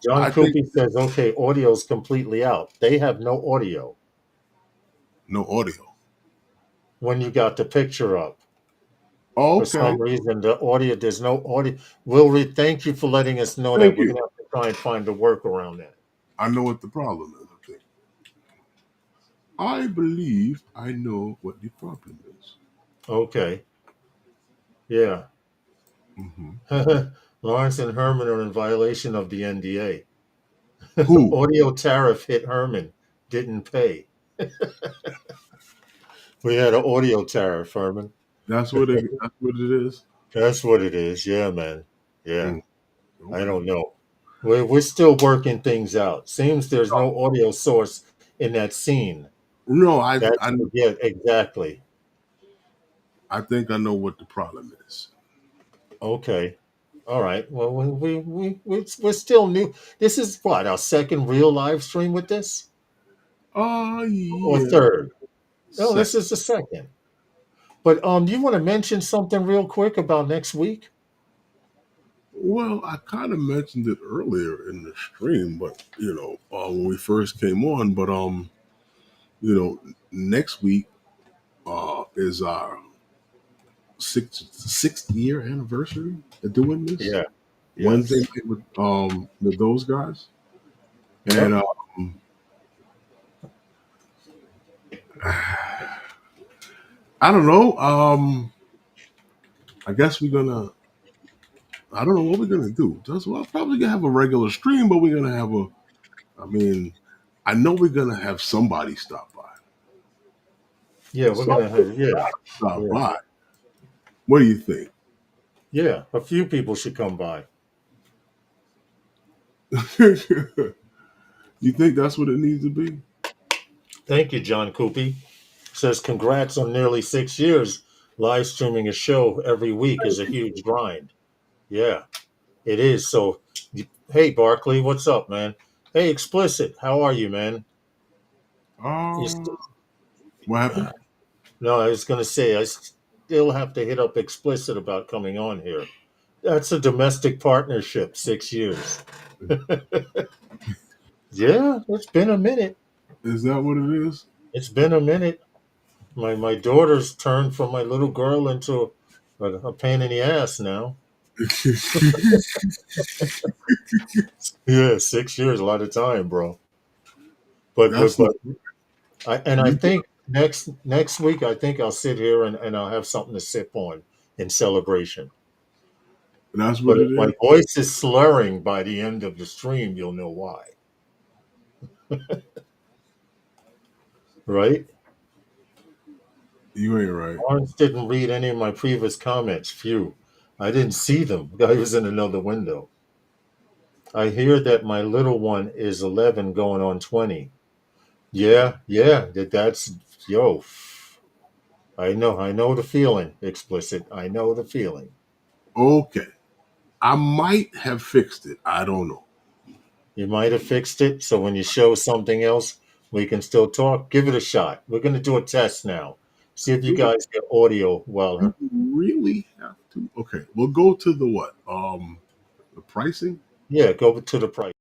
C: John
B: I think
C: Cuppi says, okay, audio's completely out. They have no audio
B: no audio.
C: when you got the picture up. For
B: Okay,
C: some reason, there's no audio. Thank you for letting us know that.
B: thank
C: We're
B: you.
C: going to have to try and find a work around that.
B: I know what the problem is. I think. I believe I know what the problem is.
C: Okay. Yeah.
B: Hmm.
C: Lawrence and Herman are in violation of the NDA.
B: Who?
C: Audio tariff hit Herman, didn't pay. We had an audio tariff, Herman.
B: That's what it. That's what it is.
C: That's what it is. Yeah, man. Yeah.
B: Mm,
C: I
B: okay.
C: don't know. We're still working things out. Seems there's no audio source in that scene.
B: No,
C: That's yeah, exactly.
B: I think I know what the problem is.
C: Okay. All right. Well, we're still new. This is what, our second real live stream with this,
B: Oh
C: or
B: yeah,
C: third? No, this
B: second.
C: is the second. But do you want to mention something real quick about next week?
B: Well, I kind of mentioned it earlier in the stream, but when we first came on. But next week is our sixth year anniversary of doing this
C: Yeah.
B: Wednesday
C: Yes.
B: night with those guys, and
C: Yep.
B: I don't know. I guess we're gonna. I don't know what we're gonna do. Just well, probably gonna have a regular stream, but we're gonna have a. I mean, I know we're gonna have somebody stop by.
C: Yeah, we're gonna
B: Somebody
C: have yeah.
B: stop
C: Yeah.
B: by. What do you think?
C: Yeah. A few people should come by.
B: You think that's what it needs to be?
C: Thank you, John Cuppi. Says congrats on nearly 6 years. Live streaming a show every week is a huge grind. Yeah, it is. So, hey, Barkley, what's up, man? Hey, Explicit, how are you, man? You
B: Uh,
C: st-
B: what happened?
C: no, I was going to say, I still have to hit up Explicit about coming on here. That's a domestic partnership, 6 years. Yeah, it's been a minute.
B: Is that what it is?
C: It's been a minute. My daughter's turned from my little girl into a pain in the ass now. Yeah, 6 years, a lot of time, bro. But but
B: That's not.
C: but I
B: You,
C: think next week I think I'll sit here and I'll have something to sip on in celebration.
B: that's what
C: But if
B: it
C: my
B: is.
C: voice is slurring by the end of the stream, you'll know why. Right?
B: You ain't right.
C: Lawrence didn't read any of my previous comments. Phew. I didn't see them. I was in another window. I hear that my little one is 11 going on 20. Yeah, yeah, that's yo. I know the feeling, Explicit. I know the feeling.
B: Okay. I might have fixed it. I don't know.
C: You might have fixed it. So when you show something else, we can still talk. Give it a shot. We're going to do a test now. See if you
B: Do
C: guys get audio
B: you
C: well.
B: really have to? Okay, we'll go to the what? The pricing.
C: Yeah, go to the price.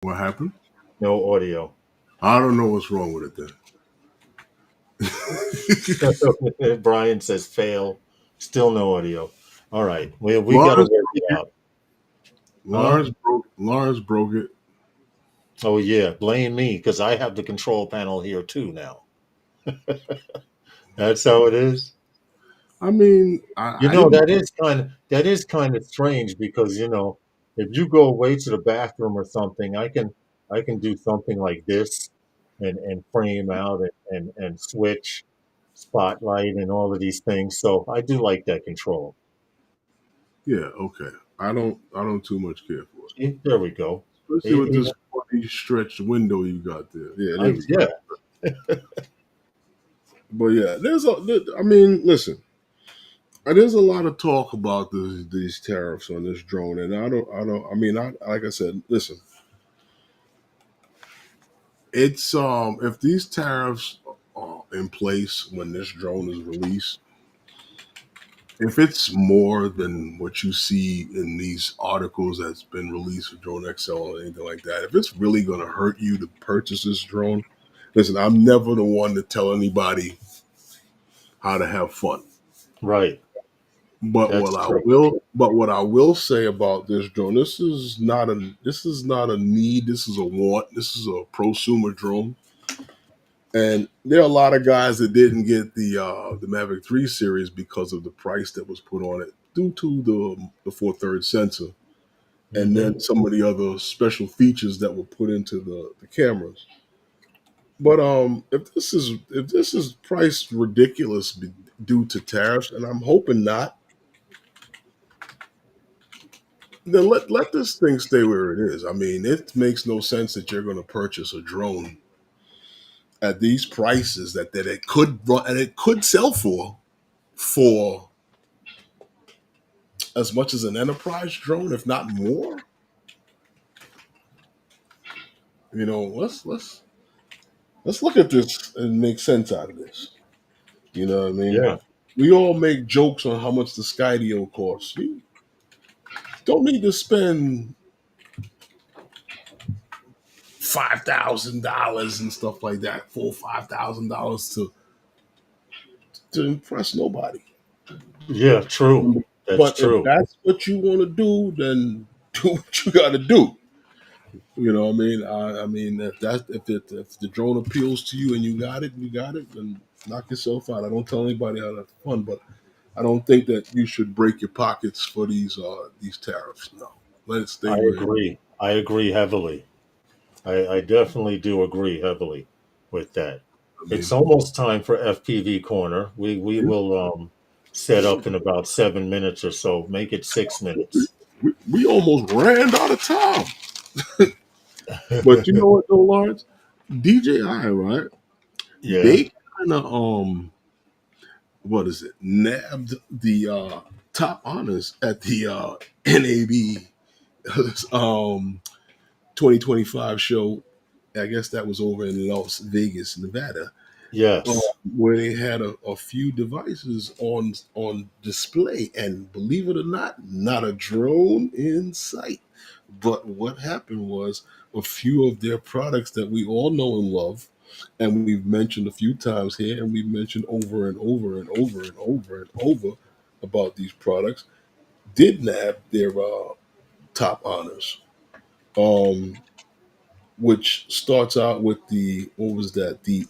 B: What happened?
C: No audio.
B: I don't know what's wrong with it then.
C: Brian says fail. Still no audio. All right. We got to
B: Lawrence
C: work
B: broke
C: it
B: it.
C: out. Huh?
B: Lawrence broke it.
C: Oh, yeah. Blame me because I have the control panel here too now. That's how it is.
B: I mean,
C: You
B: I
C: know,
B: didn't.
C: that is kind of strange because, if you go away to the bathroom or something, I can do something like this and frame out and switch spotlight and all of these things. So I do like that control.
B: Yeah, okay. I don't too much care for it.
C: See, there we go.
B: Especially with
C: Even
B: this funny stretched window you got there. Yeah, there
C: I,
B: we go.
C: yeah,
B: But yeah, I mean, listen, there's a lot of talk about these tariffs on this drone, and I mean, like I said, listen, it's if these tariffs are in place when this drone is released, if it's more than what you see in these articles that's been released for Drone XL or anything like that, if it's really going to hurt you to purchase this drone, listen, I'm never the one to tell anybody how to have fun.
C: right.
B: But
C: That's
B: what I
C: true.
B: will, but what I will say about this drone, this is not a need. This is a want. This is a prosumer drone, and there are a lot of guys that didn't get the Mavic 3 series because of the price that was put on it due to the 4/3 sensor, and
C: Hmm.
B: then some of the other special features that were put into the cameras. But if this is priced ridiculous due to tariffs, and I'm hoping not, then let this thing stay where it is. I mean, it makes no sense that you're going to purchase a drone at these prices that it could run and it could sell for as much as an enterprise drone, if not more. Let's look at this and make sense out of this. You know what I mean?
C: Yeah.
B: We all make jokes on how much the Skydio costs. You don't need to spend $5,000 and stuff like that, $5,000 to impress nobody.
C: Yeah, true. That's
B: But if
C: true.
B: that's what you want to do, then do what you got to do. You know what I mean? I mean, if the drone appeals to you and you got it, then knock yourself out. I don't tell anybody how to have fun, but I don't think that you should break your pockets for these tariffs. No, let it stay
C: I
B: where it is.
C: agree. I agree heavily. I definitely do agree heavily with that.
B: I
C: It's
B: mean,
C: almost time for FPV Corner. We
B: yeah,
C: will set up in about 7 minutes or so. Make it 6 minutes.
B: we almost ran out of time. But you know what, though, Lawrence? DJI, right?
C: Yeah.
B: They kind of what is it? Nabbed the top honors at the NAB um 2025 show. I guess that was over in Las Vegas, Nevada, uh,
C: Yes.
B: where they had a few devices on display, and believe it or not a drone in sight. But what happened was a few of their products that we all know and love, and we've mentioned a few times here, and we've mentioned over and over and over and over and over about these products, did nab their top honors. Um, which starts out with the what was that the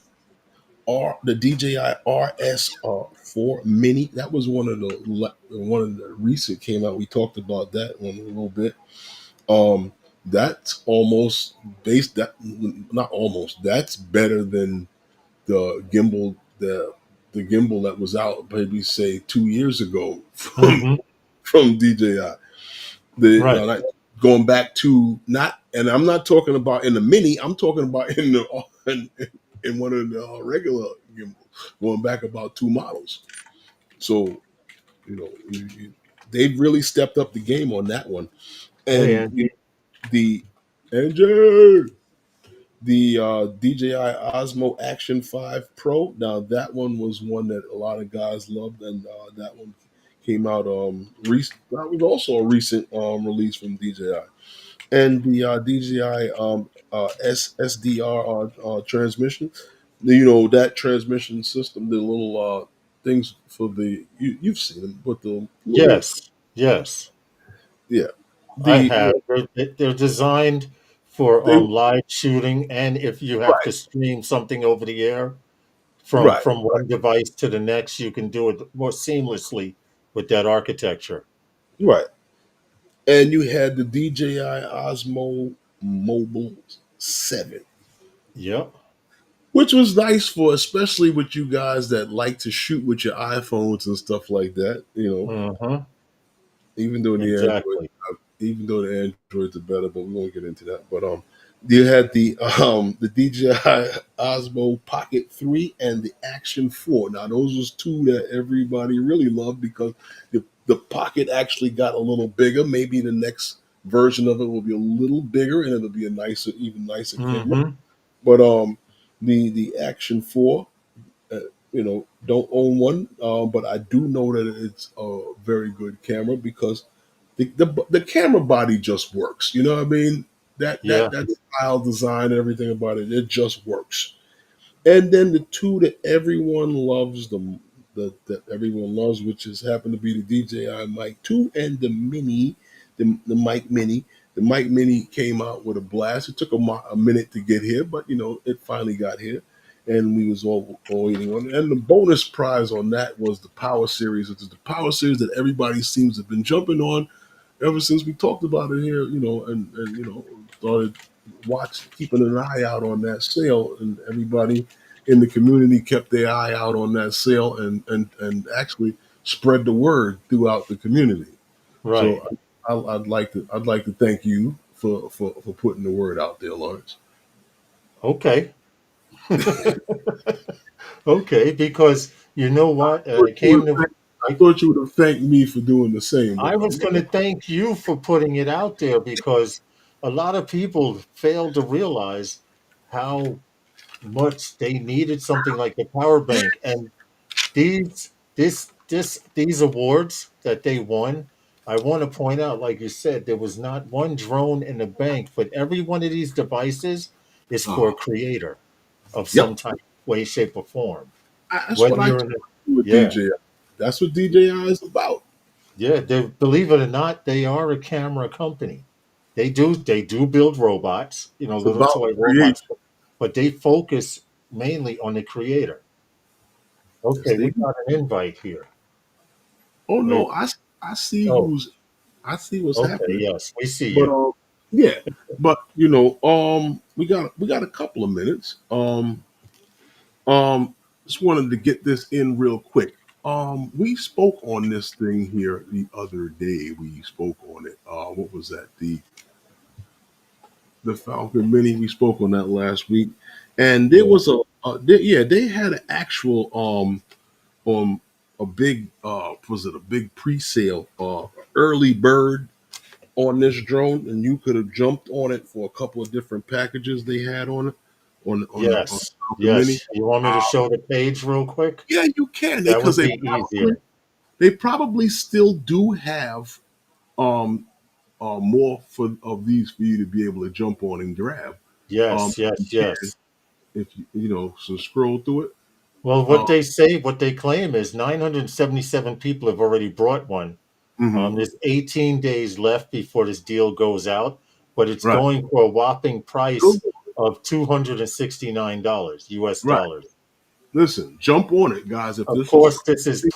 B: DJI RS4 Mini. That was one of the recent came out. We talked about that one a little bit. Um, that's almost based that not almost that's better than the gimbal the gimbal that was out maybe say 2 years ago
C: Hmm.
B: from DJI.
C: Right.
B: Like, going back to not, and I'm not talking about in the mini. I'm talking about in the in one of the regular gimbals. Going back about 2 models. So they've really stepped up the game on that one.
C: Hey,
B: And
C: Andy.
B: the NJ, the DJI Osmo Action 5 Pro. Now that one was one that a lot of guys loved, and that one came out recent. That was also a recent release from DJI, and the DJI SDR transmission. That transmission system, the little things for you've seen them, but the little,
C: Yes. Yes.
B: yeah,
C: I
B: the
C: have. They're designed for
B: they
C: live shooting, and if you have
B: right,
C: to stream something over the air from
B: right,
C: from one device to the next, you can do it more seamlessly with that architecture.
B: right. And you had the DJI Osmo Mobile 7,
C: Yep.
B: which was nice for especially with you guys that like to shoot with your iPhones and stuff like that.
C: Hmm.
B: Even though the Android,
C: Exactly.
B: even though the Androids are better, but we won't get into that. But you had the DJI Osmo Pocket 3 and the Action 4. Now those was two that everybody really loved because the Pocket actually got a little bigger. Maybe the next version of it will be a little bigger and it'll be a nicer, even nicer camera.
C: Hmm.
B: But the Action 4, uh, don't own one, but I do know that it's a very good camera because the camera body just works. You know what I mean?
C: Yeah.
B: That style, design, everything about it, it just works. And then the two that everyone loves, that everyone loves, which has happened to be the DJI Mic 2 and the Mini, the Mic Mini. The Mic Mini came out with a blast. It took a minute to get here, but it finally got here, and we was all waiting on it. And the bonus prize on that was the Power Series. It's the Power Series that everybody seems to have been jumping on ever since we talked about it here, and started keeping an eye out on that sale, and everybody in the community kept their eye out on that sale, and actually spread the word throughout the community.
C: Right.
B: So I'd like to thank you for putting the word out there, Lawrence.
C: Okay. Okay. Because you know what?
B: Thought you would have I thought you would have thanked me for doing the same,
C: I
B: but
C: was going to thank you for putting it out there because a lot of people failed to realize how much they needed something like the power bank. And these awards that they won, I want to point out, like you said, there was not one drone in the bank, but every one of these devices is for a
B: uh,
C: creator of some
B: yep,
C: type, way, shape, or form.
B: that's what
C: Whether
B: I
C: you're
B: told
C: in a,
B: you with
C: yeah,
B: DJI. That's what DJI is about.
C: yeah, they, believe it or not, they are a camera company. They do build robots,
B: It's
C: little
B: about
C: toy
B: creation.
C: robots, but they focus mainly on the creator.
B: Yes,
C: Okay,
B: they
C: we
B: do.
C: got an invite here.
B: Oh
C: Wait,
B: no, I see
C: oh,
B: I see what's
C: okay,
B: happening.
C: yes, we see
B: But
C: you.
B: yeah, but we got a couple of minutes. Just wanted to get this in real quick. We spoke on this thing here the other day. We spoke on it. What was that? The Falcon Mini. We spoke on that last week, and there
C: Yeah.
B: was yeah, they had an actual a big was it a big pre-sale early bird on this drone, and you could have jumped on it for a couple of different packages they had on it on the
C: Yes,
B: Falcon Mini.
C: yes. You want me to show the page real quick?
B: Yeah, you can
C: That
B: because
C: would
B: they
C: be
B: probably
C: easier.
B: they probably still do have um more of these for you to be able to jump on and grab.
C: Yes,
B: You
C: yes,
B: can
C: yes.
B: if so scroll through it.
C: Well,
B: Um,
C: what they claim is 977 people have already brought one.
B: mhm,
C: There's 18 days left before this deal goes out, but it's
B: right.
C: going for a whopping
B: Go-
C: price of $269 US
B: Right.
C: dollars.
B: Listen, jump on it, guys. If
C: Of
B: this is
C: course, this is
B: right,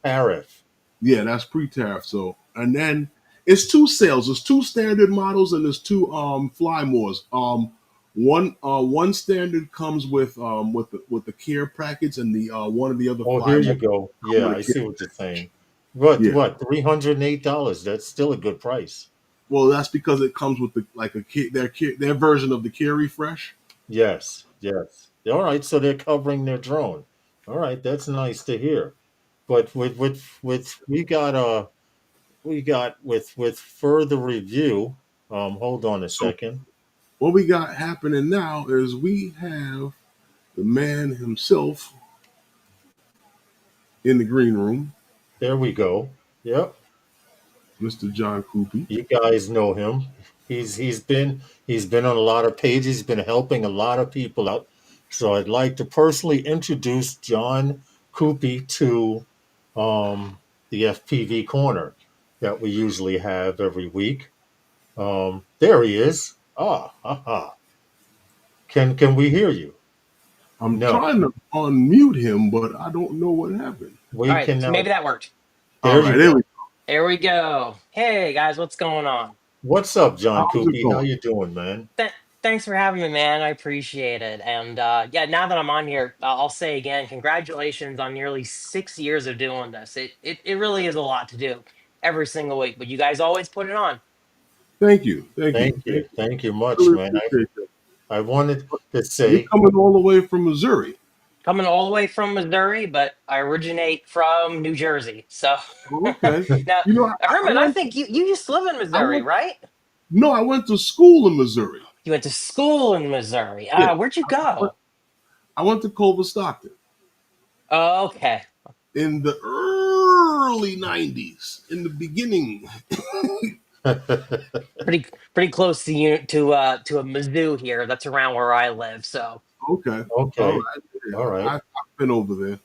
C: pre-tariff.
B: yeah, that's pre-tariff. So, and then it's two sales. There's two standard models and there's two fly mores. One standard comes with the care package, and the one of the other
C: Oh, here
B: five
C: you
B: will
C: go.
B: come
C: Yeah,
B: with a
C: I see
B: care.
C: what you're saying. What
B: Yeah.
C: what $308? That's still a good price.
B: Well, that's because it comes with the like their version of the care refresh.
C: Yes, yes. All right, so they're covering their drone. All right, that's nice to hear. But with we got with further review. Hold on a
B: So
C: second.
B: what we got happening now is we have the man himself in the green room,
C: There we go. Yep.
B: Mr. John Cuppi.
C: You guys know him. He's been on a lot of pages. He's been helping a lot of people out. So I'd like to personally introduce John Cuppi to the FPV corner that we usually have every week. There he is. Ah, ha, ha. Can we hear you?
B: I'm
C: No,
B: trying to unmute him, but I don't know what happened.
E: All
C: we
E: right,
C: can
E: so
C: now.
E: maybe that worked.
B: All
C: There you
B: right, there we
C: go.
B: go.
E: There we go. Hey guys, what's going on?
C: What's up, John
B: How's it
C: Cuppi? How
B: going?
C: you doing, man?
E: Thanks for having me, man. I appreciate it. And yeah, now that I'm on here, I'll say again, congratulations on nearly 6 years of doing this. It really is a lot to do every single week, but you guys always put it on.
B: Thank you, thank
C: Thank
B: you, thank
C: you.
B: you.
C: Thank you much,
B: Really
C: man.
B: appreciate that.
C: I wanted to
B: You're
C: say
B: coming all the way from Missouri.
E: Coming all the way from Missouri, but I originate from New Jersey. So
B: Oh, okay.
E: now,
B: You know, I
E: Herman, I
B: went.
E: think you used to live in
B: I
E: Missouri,
B: went.
E: right?
B: No, I went to school in Missouri.
E: You went to school in Missouri.
B: Yeah,
E: Where'd you
B: I went,
E: go?
B: I went to Culver Stockton
E: Oh, okay.
B: in the early '90s. In the beginning.
E: Pretty close to you to a Mizzou here. That's around where I live. So
B: Okay. All
C: okay.
B: right.
C: All
B: Yeah,
C: right.
B: I've been over there.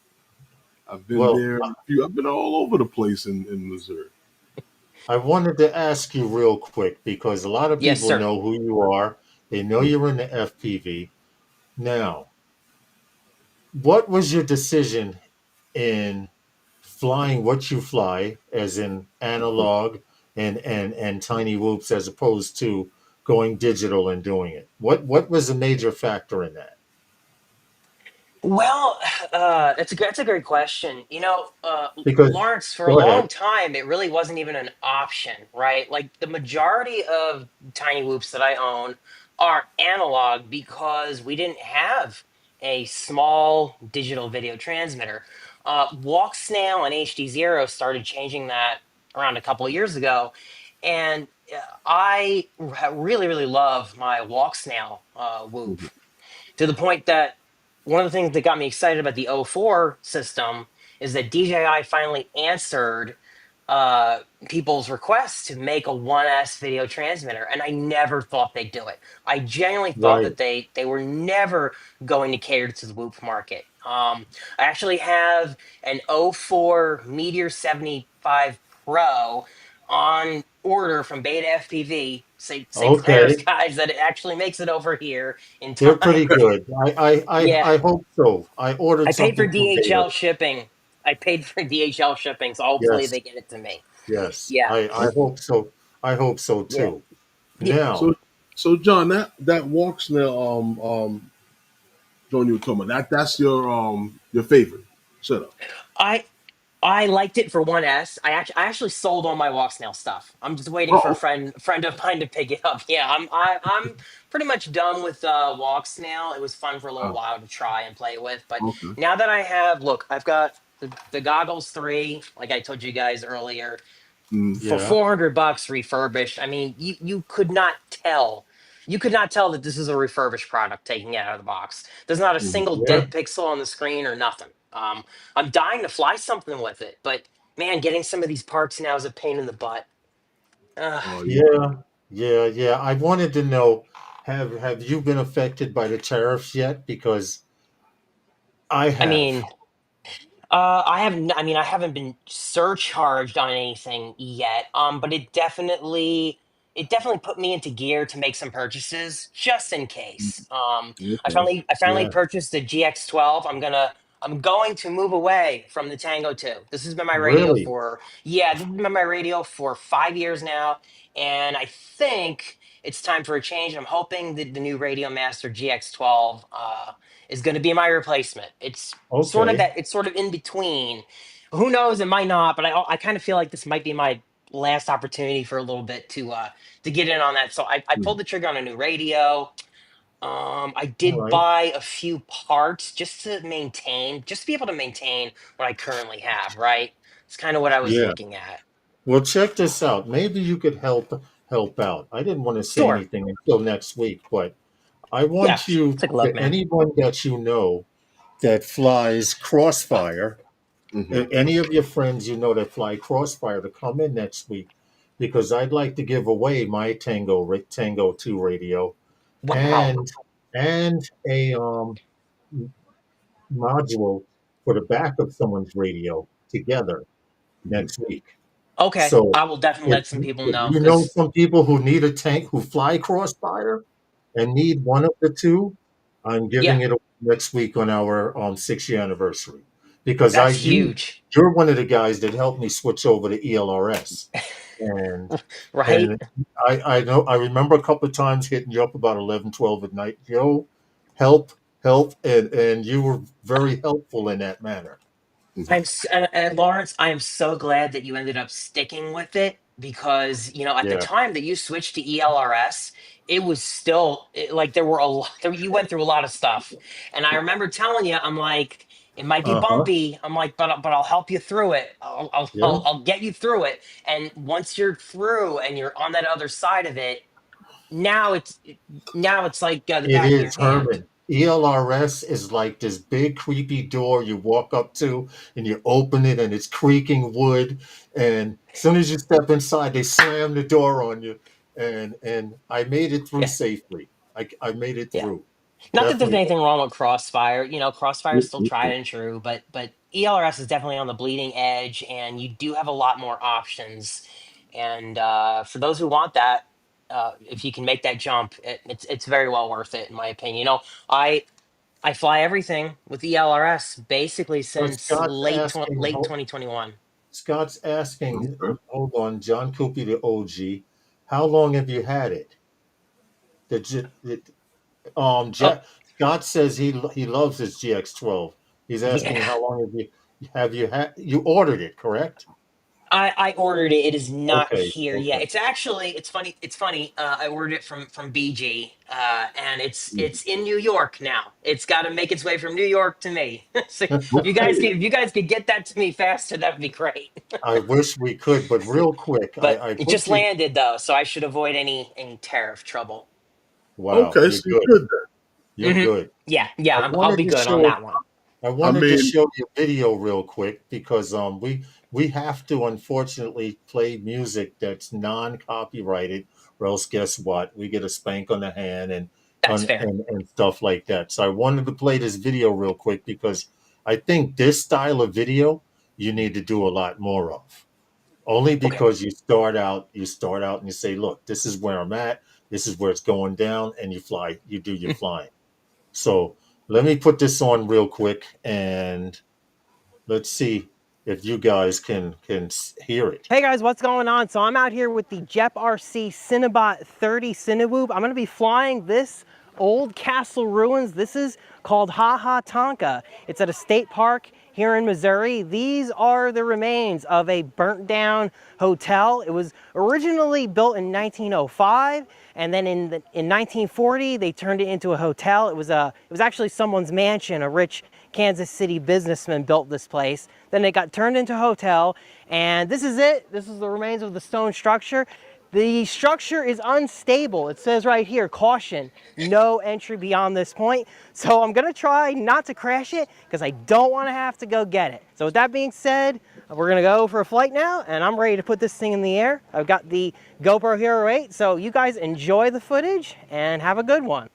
B: I've been
C: Well,
B: there. I've been all over the place in Missouri.
C: I wanted to ask you real quick because a lot of
E: yes,
C: people
E: sir.
C: know who you are. They know you're in the FPV. Now, what was your decision in flying what you fly, as in analog and tiny whoops, as opposed to going digital and doing it? What was a major factor in that?
E: Well, that's a great question.
C: Because
E: Lawrence, for a
C: go
E: long
C: ahead.
E: time, it really wasn't even an option, right? Like the majority of tiny whoops that I own are analog because we didn't have a small digital video transmitter. Walk Snail and HD Zero started changing that around a couple of years ago, and really, really love my Walk Snail whoop
B: Mhm.
E: to the point that one of the things that got me excited about the O4 system is that DJI finally answered uh, people's requests to make a 1S video transmitter, and I never thought they'd do it. I genuinely thought
C: Right.
E: that they were never going to cater to the Whoop market. I actually have an O4 Meteor 75 Pro on order from Beta FPV. Say prayers,
C: Okay.
E: guys, that it actually makes it over here in
C: They're pretty
E: time.
C: good.
E: Yeah,
C: I hope so. I
E: I
C: ordered
E: paid for
C: something from Beta.
E: DHL shipping. I paid for DHL shipping, so hopefully
C: Yes.
E: they get it to me.
C: Yes.
E: Yeah,
C: I hope so. I hope so
E: yeah,
C: too.
E: yeah.
C: Now,
B: So, so John, that walk snail, John, you were talking about that's your favorite setup.
E: I I liked it for 1S. I actually sold all my walk snail stuff. I'm just waiting for a
B: Oh,
E: friend of mine to pick it up. Yeah, I'm pretty much done with walk snail. It was fun for a little
B: oh,
E: while to try and play with, but
B: okay.
E: now that I have, look, I've got the goggles 3, like I told you guys earlier,
B: Mm,
E: for
C: yeah.
E: $400 refurbished. I mean, you could not tell. You could not tell that this is a refurbished product taking it out of the box. There's not a
B: mm.
E: single
C: Yeah.
E: dead pixel on the screen or nothing. I'm dying to fly something with it, but man, getting some of these parts now is a pain in the butt. Uh,
B: Oh yeah.
C: Yeah. Yeah. Yeah. I wanted to know, have you been affected by the tariffs yet? Because I
E: I
C: have.
E: mean, I mean, I haven't been surcharged on anything yet. But it definitely put me into gear to make some purchases just in
B: Mm,
E: case.
B: okay.
E: I finally
C: Yeah.
E: purchased the GX12. I'm going to move away from the Tango 2. This has been my radio
C: Really?
E: for, yeah, this has been my radio for 5 years now, and I think it's time for a change. I'm hoping that the new Radio Master GX12 is going to be my replacement. It's sort of
C: Okay.
E: that. It's sort of in between. Who knows? It might not, but I kind of feel like this might be my last opportunity for a little bit to get in on that. So I pulled the trigger on a new radio. I
C: All
E: did
C: right.
E: buy a few parts just to maintain, just to be able to maintain what I currently have, right? It's kind of what I was
C: Yeah.
E: looking at.
C: Well, check this out. Maybe you could help out. I didn't want to say
E: Sure.
C: anything until next week, but I
E: Yeah.
C: want you
E: Take a look,
C: to
E: man.
C: anyone that you know that flies Crossfire,
B: Hmm.
C: any of your friends you know that fly Crossfire to come in next week because I'd like to give away my Tango 2 radio
E: Wow.
C: and a module for the back of someone's radio together
B: Hmm.
C: next week.
E: Okay.
C: So
E: I will definitely
C: if,
E: let some people
C: if
E: know
C: you know
E: because,
C: some people who need a tank who fly Crossfire and need one of the two, I'm
E: yeah,
C: giving it next week on our 6 year anniversary because
E: that's huge.
C: you're one of the guys that helped me switch over to ELRS and
E: Right?
C: and I know I remember a couple of times hitting you up about 11, 12 at night, help, help, and you were very helpful in that manner.
E: And Lawrence, I am so glad that you ended up sticking with it because at the
C: Yeah.
E: time that you switched to ELRS, it was still like there were a lot. You went through a lot of stuff, and I remember telling you, I'm like, it might be
C: Uh-huh.
E: bumpy. I'm like, but I'll help you through it.
C: Yeah.
E: I'll get you through it. And once you're through and you're on that other side of it, now it's now it's like the
C: It
E: back of your
C: is,
E: hand.
C: Herman. ELRS is like this big creepy door you walk up to and you open it and it's creaking wood. And as soon as you step inside, they slam the door on you. And I made it through
E: Yeah,
C: safely. I made it
E: yeah.
C: through.
E: Not that there's
C: Definitely.
E: anything wrong with Crossfire. Crossfire is still tried and true, but ELRS is definitely on the bleeding edge, and you do have a lot more options. And for those who want that, if you can make that jump, it's very well worth it, in my opinion. I I fly everything with ELRS basically
C: So
E: since late 2021.
C: Scott's asking,
B: Okay.
C: hold on, John Cuppi, the OG, how long have you had it? Did,
E: Oh
C: Scott says he loves his GX12. He's
E: yeah.
C: asking how long have you had you ordered it, correct?
E: I ordered it. It is not
C: Okay,
E: here yet.
C: okay.
E: It's actually it's funny. It's funny. I ordered it from BG, and it's in New York now. It's got to make its way from New York to me. So
B: Okay.
E: if you guys could get that to me faster, that'd be great.
C: I wish we could, but real quick,
E: But
C: I
E: it just
C: put you.
E: landed though, so I should avoid any tariff trouble.
C: Wow,
B: Okay.
C: you're
B: So
C: good.
B: you're good then.
C: You're good.
E: Yeah, yeah.
C: I
E: I'll
C: wanted
E: be
C: to
E: good on
C: show
E: that one.
C: I
B: I
C: wanted to
B: mean,
C: show you a video real quick because we have to unfortunately play music that's non-copyrighted, or else guess what? We get a spank on the hand
E: That's fair.
C: and stuff like that. So I wanted to play this video real quick because I think this style of video you need to do a lot more of. Only
E: Okay.
C: because you start out and you say, look, this is where I'm at, this is where it's going down, and you do your flying. So let me put this on real quick and let's see if you guys can hear it.
E: Hey guys, what's going on? So I'm out here with the JEP RC Cinnabot 30 Cinewoop. I'm gonna be flying this old castle ruins. This is called Ha Ha Tonka. It's at a state park here in Missouri. These are the remains of a burnt down hotel. It was originally built in 1905, and then in 1940 they turned it into a hotel. It was actually someone's mansion. A rich Kansas City businessman built this place. Then it got turned into a hotel, and this is it. This is the remains of the stone structure. The structure is unstable. It says right here, caution, no entry beyond this point. So I'm gonna try not to crash it because I don't wanna have to go get it. So with that being said, we're gonna go for a flight now, and I'm ready to put this thing in the air. I've got the GoPro Hero 8, so you guys enjoy the footage and have a good one.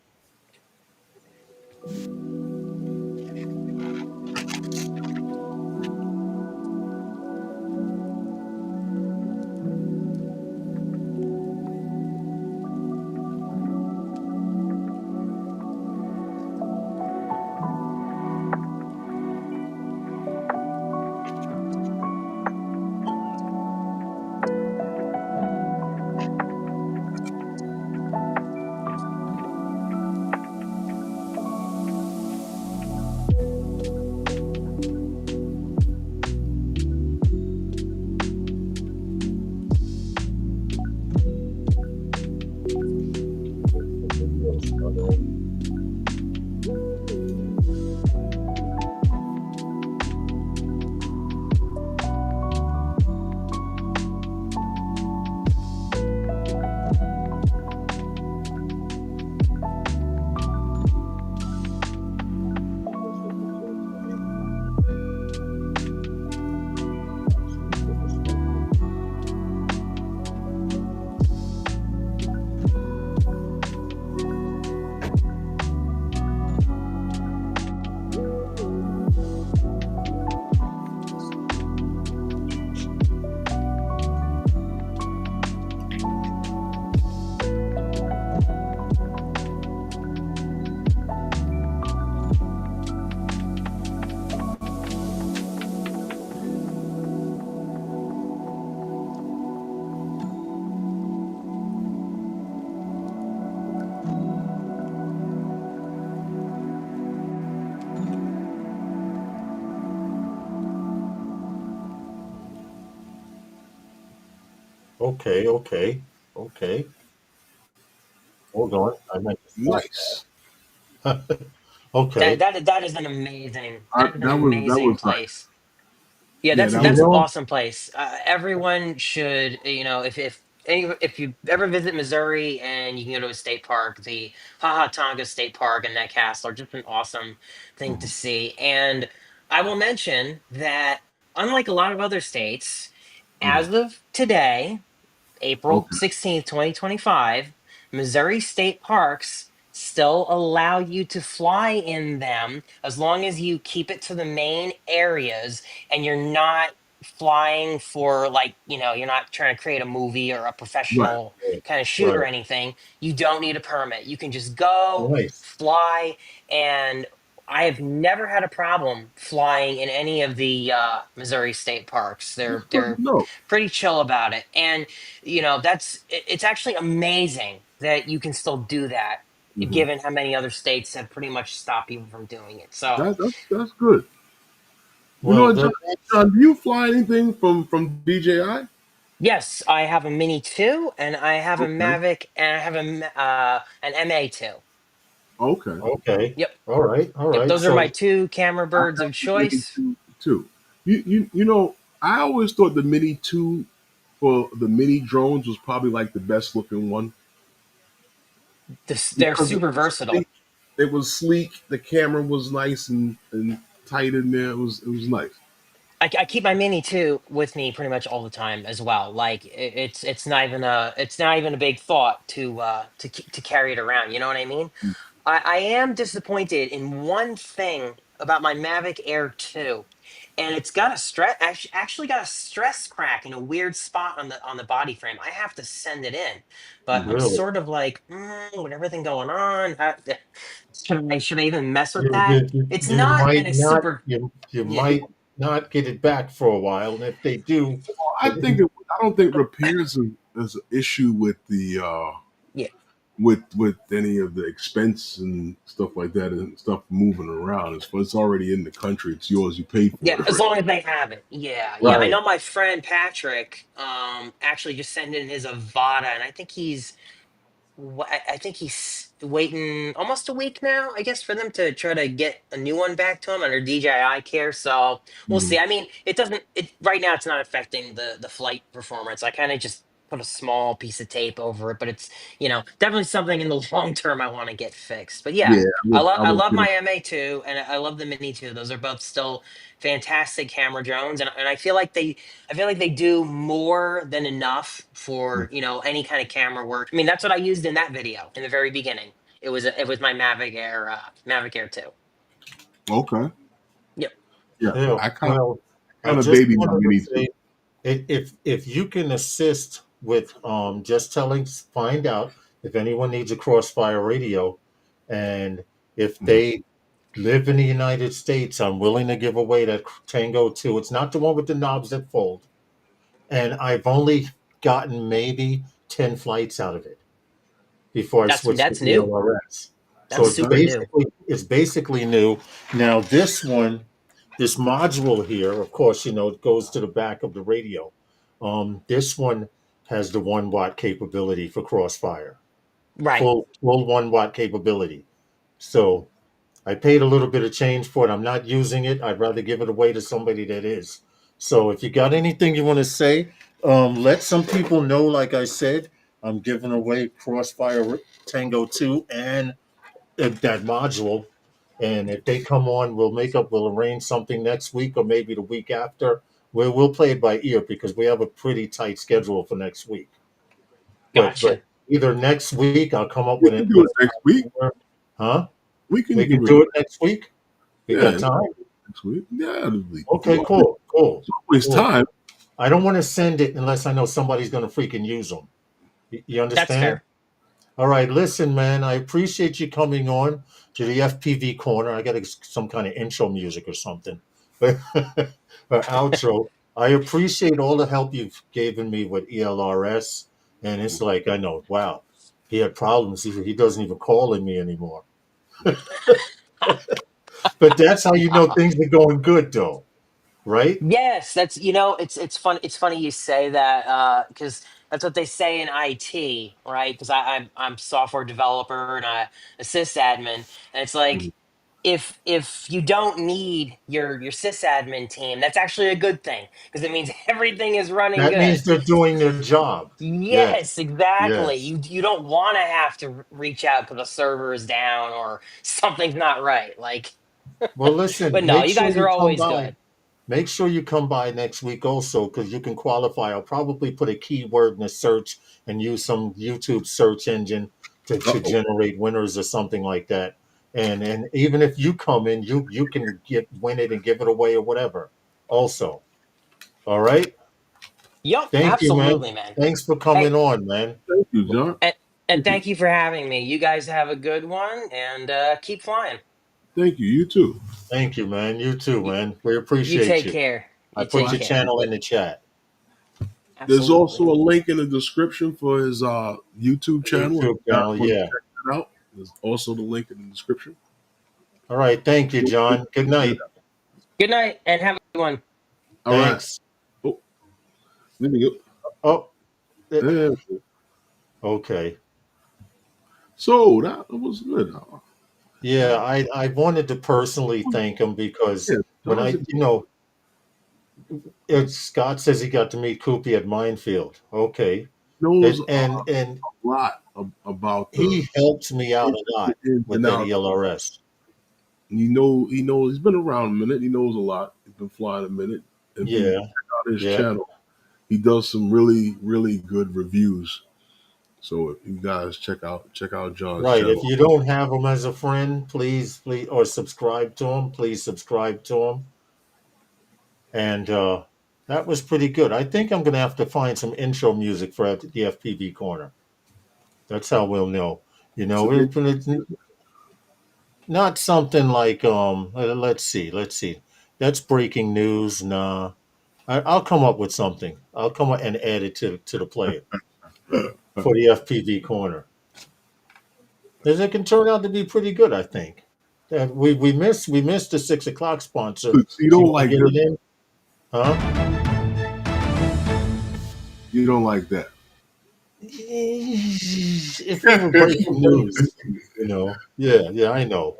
C: Okay, okay, okay. Hold on. I meant to stop
B: Nice.
C: that. Okay.
E: That is an amazing
B: That was nice.
E: place. Yeah,
B: Yeah, that
C: You
B: was.
E: that's an
C: know,
E: awesome place. Everyone should, if you ever visit Missouri and you can go to a state park, the Tonga State Park and that castle are just an awesome thing to
B: Mhm,
E: see. And I will mention that unlike a lot of other states,
B: mhm.
E: as of today,
B: Okay.
E: April 16th, 2025, Missouri state parks still allow you to fly in them as long as you keep it to the main areas and you're not flying for, like, you're not trying to create a movie or a
B: Right.
E: professional
C: right,
E: kind of shoot or
C: right.
E: anything. You don't need a permit. You can just go
C: Nice.
E: fly. And I have never had a problem flying in any of the Missouri state parks.
B: That's
E: they're
B: good to
E: they're
B: know.
E: pretty chill about it. And it's actually amazing that you can still do that
B: Hmm.
E: given how many other states have pretty much stopped people from doing it. So
B: That's good. You know
C: Well,
B: what, John?
C: that's
B: John, do you fly anything from DJI?
E: yes, I have a Mini 2 and I have a
B: Okay.
E: Mavic and I have an MA 2.
B: Okay.
C: okay.
E: Yep.
C: All right, all
E: Yep,
C: right.
E: those are my
C: So,
E: two camera
B: I
E: birds
B: have
E: of
B: the Mini
E: choice.
B: 2 too. You know, I always thought the Mini 2 for the mini drones was probably like the best looking one
E: They're
B: because it
E: super
B: was
E: versatile.
B: sleek. It was sleek. The camera was nice and tight in there. It was nice.
E: I keep my Mini 2 with me pretty much all the time as well. Like it's not even a big thought to carry it around. You know what I mean? I am disappointed in one thing about my Mavic Air 2, and it's got a actually got a stress crack in a weird spot on the body frame. I have to send it in, but I'm
B: Hmm.
C: really,
E: sort of like, with everything going on, should I even mess with
C: you,
E: that?
C: you, you
E: It's
C: you
E: not
C: might
E: in a
C: not,
E: super
C: you
E: yeah
C: might not get it back for a while, and if they do,
B: Well, I don't think repairs is an issue with the
E: yeah
B: with any of the expense and stuff like that and stuff moving around. It's already in the country. It's yours. You paid
E: yeah
B: for it
E: as
B: already.
E: long as they have it. Yeah, I
C: right.
E: know my friend Patrick actually just sent in his Avata, and I think he's waiting almost a week now, I guess, for them to try to get a new one back to him under DJI care. So we'll
B: Mhm.
E: see. I mean, it doesn't. It right now, it's not affecting the flight performance. I kind of just put a small piece of tape over it, but it's definitely something in the long term I want to get fixed. But yeah,
B: Yeah, I
E: I
B: would
E: love
B: think.
E: my MA 2 and I love the Mini 2. Those are both still fantastic camera drones, and I feel like they do more than enough for, any kind of camera work. I mean, that's what I used in that video in the very beginning. It was my Mavic Air 2.
B: Okay.
E: Yep.
B: Yeah,
C: Yeah.
B: I kind of
C: Well, I
B: kind of
C: just
B: baby my
C: wanted to
B: mini too.
C: say, if you can assist with just telling, find out if anyone needs a crossfire radio, and if
B: Mhm.
C: they live in the United States, I'm willing to give away that Tango 2. It's not the one with the knobs that fold, and I've only gotten maybe 10 flights out of it before I switched to
E: That's new.
C: ELRS. So
E: That's
C: it's
E: super
B: Okay.
E: new.
C: basically new. Now this one, this module here, of course, it goes to the back of the radio. This one has the 1 watt capability for crossfire,
E: Right.
C: full 1 watt capability. So I paid a little bit of change for it. I'm not using it. I'd rather give it away to somebody that is. So if you got anything you want to say, let some people know. Like I said, I'm giving away Crossfire Tango 2 and that module. And if they come on, we'll arrange something next week or maybe the week after. We'll play it by ear because we have a pretty tight schedule for next week. But
E: Gotcha.
C: either next week I'll come up
B: We
C: with
B: can
C: it
B: do
C: with
B: it next week.
C: huh?
B: We can
C: We can
B: do it
C: do it next week. We got
B: yeah,
C: time.
B: next week. Yeah, we can
C: Okay,
B: do it.
C: cool, cool,
B: It's always
C: cool.
B: time.
C: I don't want to send it unless I know somebody's going to freaking use them. You
E: That's
C: understand?
E: fair.
C: All right, listen, man. I appreciate you coming on to the FPV corner. I got some kind of intro music or something, or outro. I appreciate all the help you've given me with ELRS, and it's like I know, wow, he had problems. He doesn't even call me anymore. But that's how you know things are going good, though. right?
E: Yes, that's it's fun. It's funny you say that because that's what they say in IT, right? Because I'm software developer and a sysadmin, and it's like if you don't need your sysadmin team, that's actually a good thing because it means everything is running
C: That
E: good.
C: means they're doing their job.
E: Yes,
C: Yes,
E: exactly.
C: yes.
E: You don't want to have to reach out because the server is down or something's not right. Like,
C: Well, listen,
E: but no,
C: make
E: you
C: sure
E: guys
C: you
E: are
C: come
E: always
C: by.
E: good.
C: Make sure you come by next week also, because you can qualify. I'll probably put a keyword in the search and use some YouTube search engine to
B: Uh-oh.
C: generate winners or something like that. And even if you come in, you can win it and give it away or whatever. Also, all right.
E: Yep,
C: Thank you, man.
E: absolutely, man.
C: Thanks for
E: Hey,
C: coming on, man.
B: Thank you, John.
E: and
B: Thank you.
E: thank you for having me. You guys have a good one and keep flying.
B: Thank you. You too.
C: Thank you, man. You too,
E: You,
C: man. We
E: you
C: appreciate
E: take
C: you.
E: care.
C: I
E: You
B: All
C: put
E: take
B: right.
C: your
E: care.
C: channel in the chat.
B: There's
E: Absolutely.
B: also a link in the description for his YouTube channel. If
C: YouTube
B: you guys
C: channel,
B: want to
C: yeah.
B: check that out, there's also the link in the description.
C: All right. Thank you, John. Good night.
E: Good night and have a good one.
B: All right.
C: Thanks.
B: Oh, let me go.
C: Oh, eh,
B: There.
C: okay.
B: So that was good.
C: Yeah, I wanted to personally thank him because
B: Yeah,
C: when
B: John's
C: I, Scott says he got to meet Cuppi at Minefield. Okay.
B: knows
C: And, and,
B: a
C: and
B: lot about
C: he helps me out a lot
B: the ins
C: with
B: and
C: that
B: outs.
C: ELRS.
B: He knows he's been around a minute. He knows a lot. He's been flying a minute. If you
C: Yeah.
B: check out his
C: Yeah.
B: channel, he does some really, really good reviews. So if you guys check out John's
C: Right. If
B: channel.
C: you don't have him as a friend, please, or subscribe to him, please subscribe to him. And that was pretty good. I think I'm going to have to find some intro music for the FPV corner. That's how we'll know.
B: So
C: It's not something like let's see. That's breaking news. Nah. I'll come up with something. I'll come up and add it to the player for the FPV corner. Because it can turn out to be pretty good, I think. And we missed the 6 o'clock sponsor.
B: you
C: So
B: don't
C: you can
B: like
C: get
B: this.
C: it in? Huh?
B: You don't like that.
C: If we were breaking news, yeah, I know.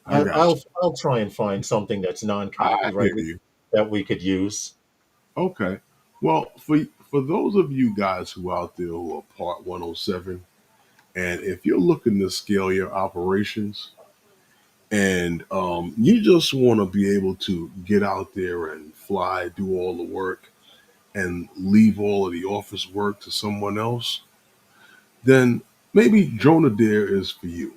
B: I got
C: I'll try and find something that's
B: you. I hear
C: non-copyrighted
B: you.
C: that we could use.
B: Okay. Well, for those of you guys who out there who are Part 107, and if you're looking to scale your operations, and you just want to be able to get out there and fly, do all the work, and leave all of the office work to someone else, then maybe Drone Adair is for you.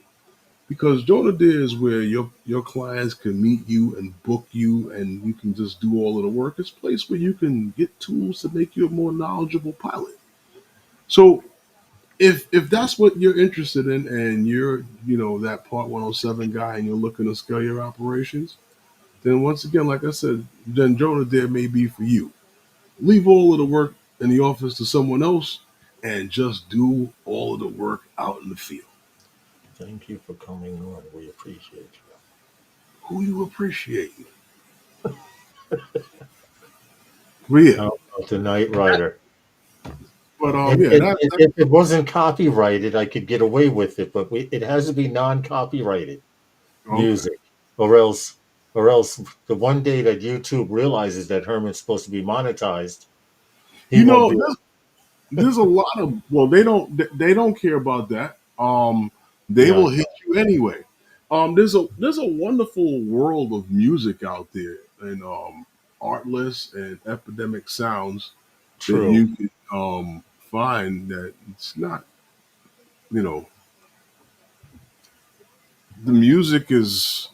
B: Because Drone Adair is where your clients can meet you and book you, and you can just do all of the work. It's a place where you can get tools to make you a more knowledgeable pilot. So if that's what you're interested in, and you're that Part 107 guy, and you're looking to scale your operations, then once again, like I said, then Drone Adair may be for you. Leave all of the work in the office to someone else, and just do all of the work out in the field.
C: Thank you for coming on. We appreciate
B: Who you appreciate? But yeah,
C: you. The Night Rider.
B: but
C: And
B: yeah, that
C: if it wasn't copyrighted, I could get away with it, but it has to be non-copyrighted
B: okay.
C: music, or else the one day that YouTube realizes that Herman's supposed to be monetized, he
B: You
C: won't
B: know,
C: be.
B: there's a lot of they don't care about that. They will hit you anyway. There's a wonderful world of music out there, and Artlist and Epidemic Sounds that
C: True.
B: you can find that it's not, you know, the music is,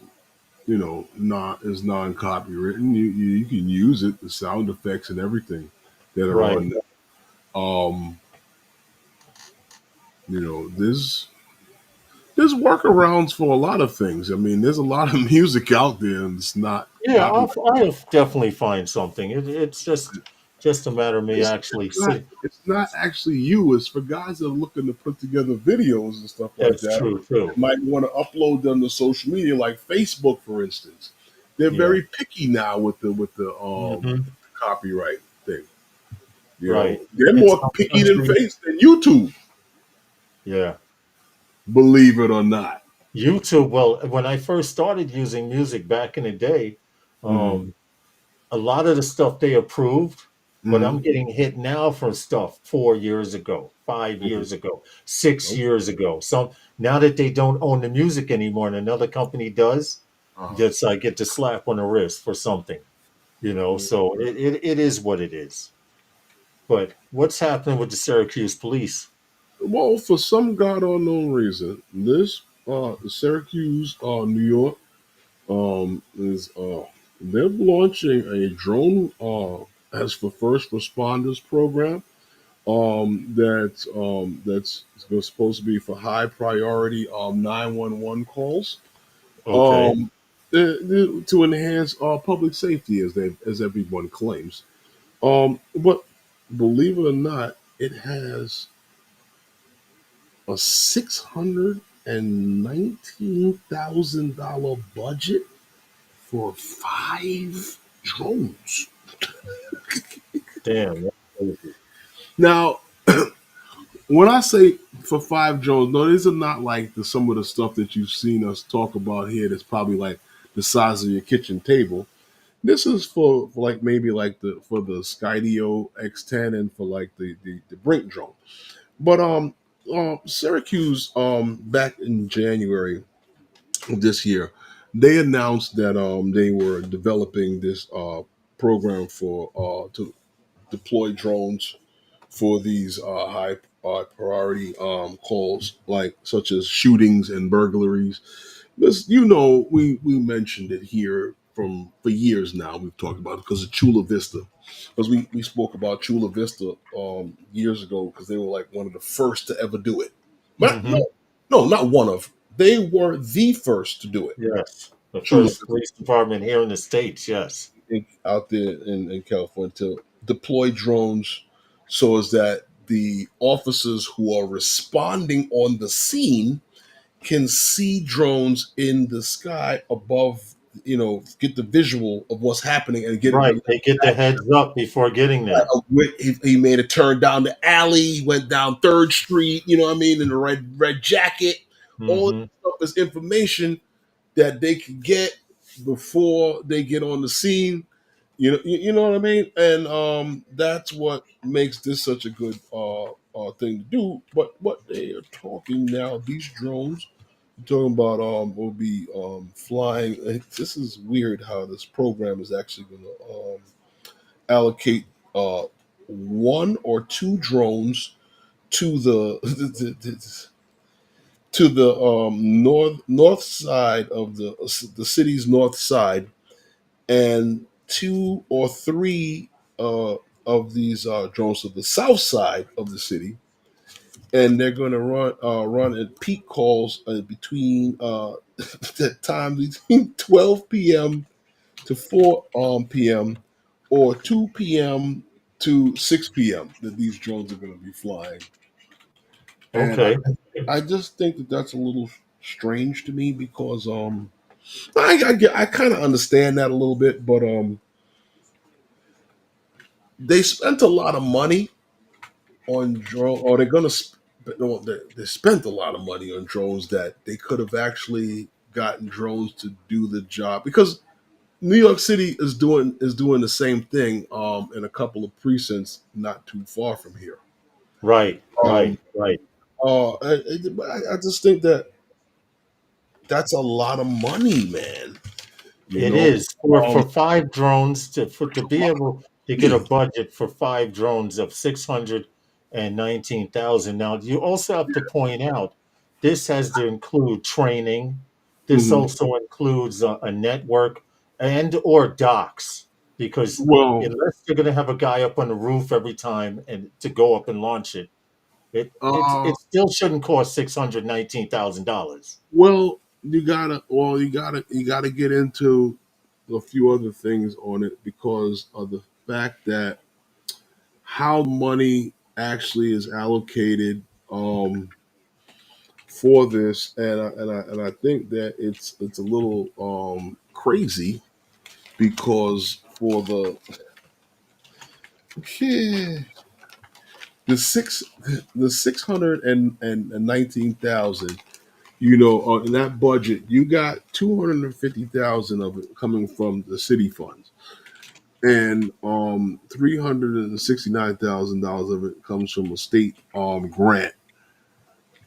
B: not is non-copywritten. You can use it, the sound effects and everything that are
C: Right.
B: on there. Um, there's workarounds for a lot of things. I mean, there's a lot of music out there and it's not
C: Yeah,
B: copyrighted.
C: I'll definitely find something. It's just a matter of me
B: It's,
C: actually
B: it's not
C: sitting.
B: it's not actually you. It's for guys that are looking to put together videos and stuff like
C: That's
B: that.
C: true too.
B: Might want to upload them to social media, like Facebook, for instance. they're
C: Yeah.
B: very picky now with the
C: Hmm.
B: copyright thing. You
C: Right.
B: know, they're
C: In
B: more
C: some
B: picky
C: countries,
B: than YouTube,
C: yeah.
B: believe it or not.
C: YouTube. Well, when I first started using music back in the day,
B: Mm-hmm.
C: um, a lot of the stuff they approved, but
B: Mm-hmm.
C: I'm getting hit now for stuff 4 years ago, 5 years
B: Mm-hmm.
C: ago, 6 years
B: Okay.
C: ago. So now that they don't own the music anymore and another company does,
B: Uh-huh.
C: just I get the slap on the wrist for something, So it is what it is. But what's happening with the Syracuse police?
B: Well, for some god unknown reason, this Syracuse, New York, is they're launching a drone as for first responders program. That's supposed to be for high priority 911 calls.
C: Okay.
B: Um, to enhance public safety, as everyone claims. But believe it or not, it has a $619,000 budget for 5 drones.
C: Damn. That's crazy.
B: Now, when I say for 5 drones, no, these are not like some of the stuff that you've seen us talk about here. That's probably like the size of your kitchen table. This is for like maybe like the Skydio X10 and for like the BRINC drone. But Syracuse back in January of this year, they announced that they were developing this program for to deploy drones for these high priority calls, like such as shootings and burglaries. This, we mentioned it here for years now. We've talked about it because of Chula Vista, because we spoke about Chula Vista years ago because they were like one of the first to ever do it. But
C: Hmm.
B: no, not one of. They were the first to do it.
C: Yes. The
B: Chula
C: first
B: Vista,
C: police department here in the States. Yes.
B: out there in California, to deploy drones so as that the officers who are responding on the scene can see drones in the sky above, get the visual of what's happening and get
C: Right.
B: it.
C: They get the heads up before getting there.
B: He made a turn down the alley, he went down Third Street, you know what I mean, in the red jacket. All
C: Hmm.
B: this stuff is information that they can get before they get on the scene. You know what I mean, and that's what makes this such a good thing to do. But what they are talking now, these drones talking about will be flying. This is weird how this program is actually going to allocate uh, 1 or 2 drones to the north side of the city's north side, and 2 or 3 uh, of these drones to the south side of the city, and they're going to run at peak calls between the time between 12 p.m. to 4 p.m. or 2 p.m. to 6 p.m. that these drones are going to be flying. And
C: Okay.
B: I just think that that's a little strange to me because I kind of understand that a little bit, but they spent a lot of money on drone, or they're going to. No, they spent a lot of money on drones that they could have actually gotten drones to do the job, because New York City is doing the same thing in a couple of precincts not too far from here.
C: Right.
B: Um,
C: Right. Right.
B: I just think that that's a lot of money, man. You
C: It
B: know,
C: is for
B: um,
C: 5 drones to be able to get a
B: yeah.
C: budget for 5 drones of 619,000. Now you also have to point out this has to include training. This
B: Mhm.
C: also includes a network and or docks, because
B: Well,
C: unless you're going to have a guy up on the roof every time and to go up and launch it,
B: uh,
C: it still shouldn't cost $619,000.
B: you gotta get into a few other things on it because of the fact that how the money actually is allocated for this, and I think that it's a little crazy because for the six the 619,000, in that budget, you got 250,000 of it coming from the city funds, and $369,000 of it comes from a state grant.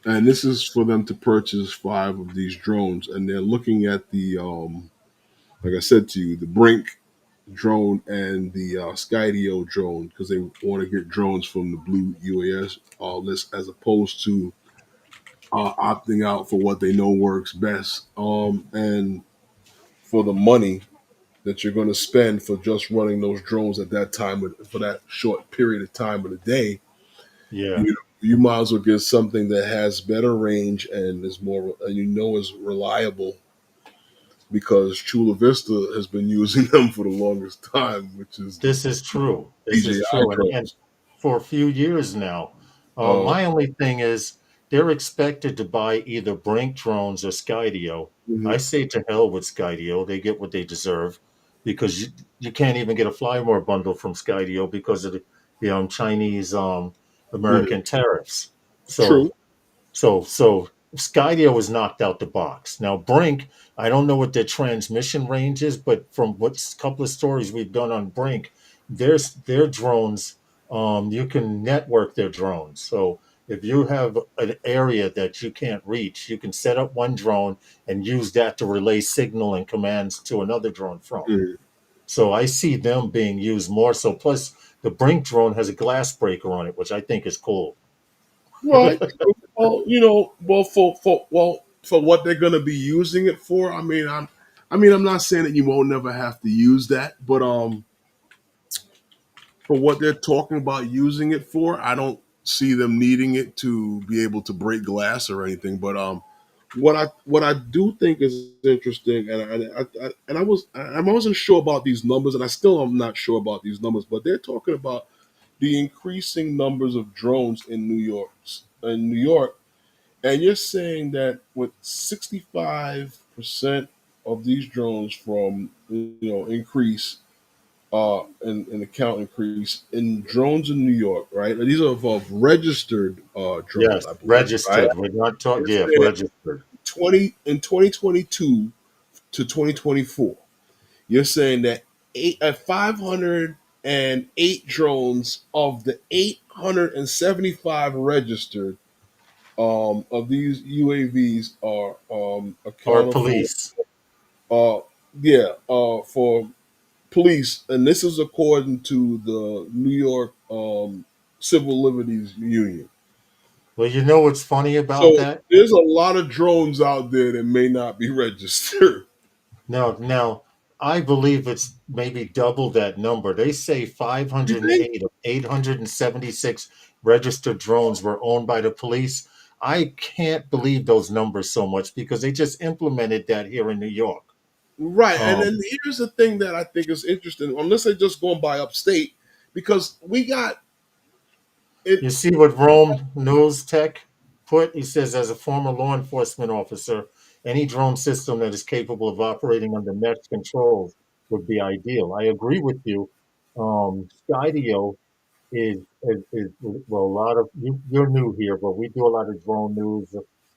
B: And this is for them to purchase 5 of these drones, and they're looking at the like I said to you, the BRINC drone and the Skydio drone, because they want to get drones from the Blue UAS list, as opposed to opting out for what they know works best. And for the money that you're going to spend for just running those drones at that time, for that short period of time of the day,
C: Yeah.
B: you might as well get something that has better range and is more, and is reliable, because Chula Vista has been using them for the longest time, which is the
C: This is true. This is
B: DJI
C: true. And
B: drones.
C: for a few years now,
B: Uh,
C: my only thing is they're expected to buy either Brink drones or Skydio. I
B: mhm.
C: say to hell with Skydio. They get what they deserve because you can't even get a Flymore bundle from Skydio because of the Chinese
B: Mhm.
C: American tariffs.
B: True.
C: So Skydio was knocked out the box. Now Brink, I don't know what their transmission range is, but from what couple of stories we've done on Brink, their drones, you can network their drones. So if you have an area that you can't reach, you can set up one drone and use that to relay signal and commands to another drone from.
B: Mhm.
C: So I see them being used more. So plus the Brink drone has a glass breaker on it, which I think is cool.
B: Right. Well, for what they're going to be using it for. I'm not saying that you won't never have to use that, but for what they're talking about using it for, I don't see them needing it to be able to break glass or anything. But what I do think is interesting, and I wasn't sure about these numbers, and I still am not sure about these numbers, but they're talking about the increasing numbers of drones in New York, and you're saying that with 65% of these drones from increase and the count increase in drones in New York, right? And these are of registered drones,
C: Yes,
B: I believe, right?
C: registered. We're not talking,
B: You're
C: yeah,
B: saying
C: registered.
B: 2022 to 2024. You're saying that 508 drones of the 875 registered of these UAVs are
C: Or
B: accounted for.
C: police.
B: Uh, yeah, for police, and this is according to the New York Civil Liberties Union.
C: Well, you know what's funny about
B: So
C: that?
B: there's a lot of drones out there that may not be registered.
C: Now, I believe it's maybe double that number. They say
B: You think?
C: 508 of 876 registered drones were owned by the police. I can't believe those numbers so much because they just implemented that here in New York.
B: Right. And then
C: Um,
B: here's the thing that I think is interesting, unless they're just going by upstate, because we got it.
C: You see what Rome News Tech put? He says, as a former law enforcement officer, any drone system that is capable of operating under mesh controls would be ideal. I agree with you. Skydio is well, a lot of you're new here, but we do a lot of drone news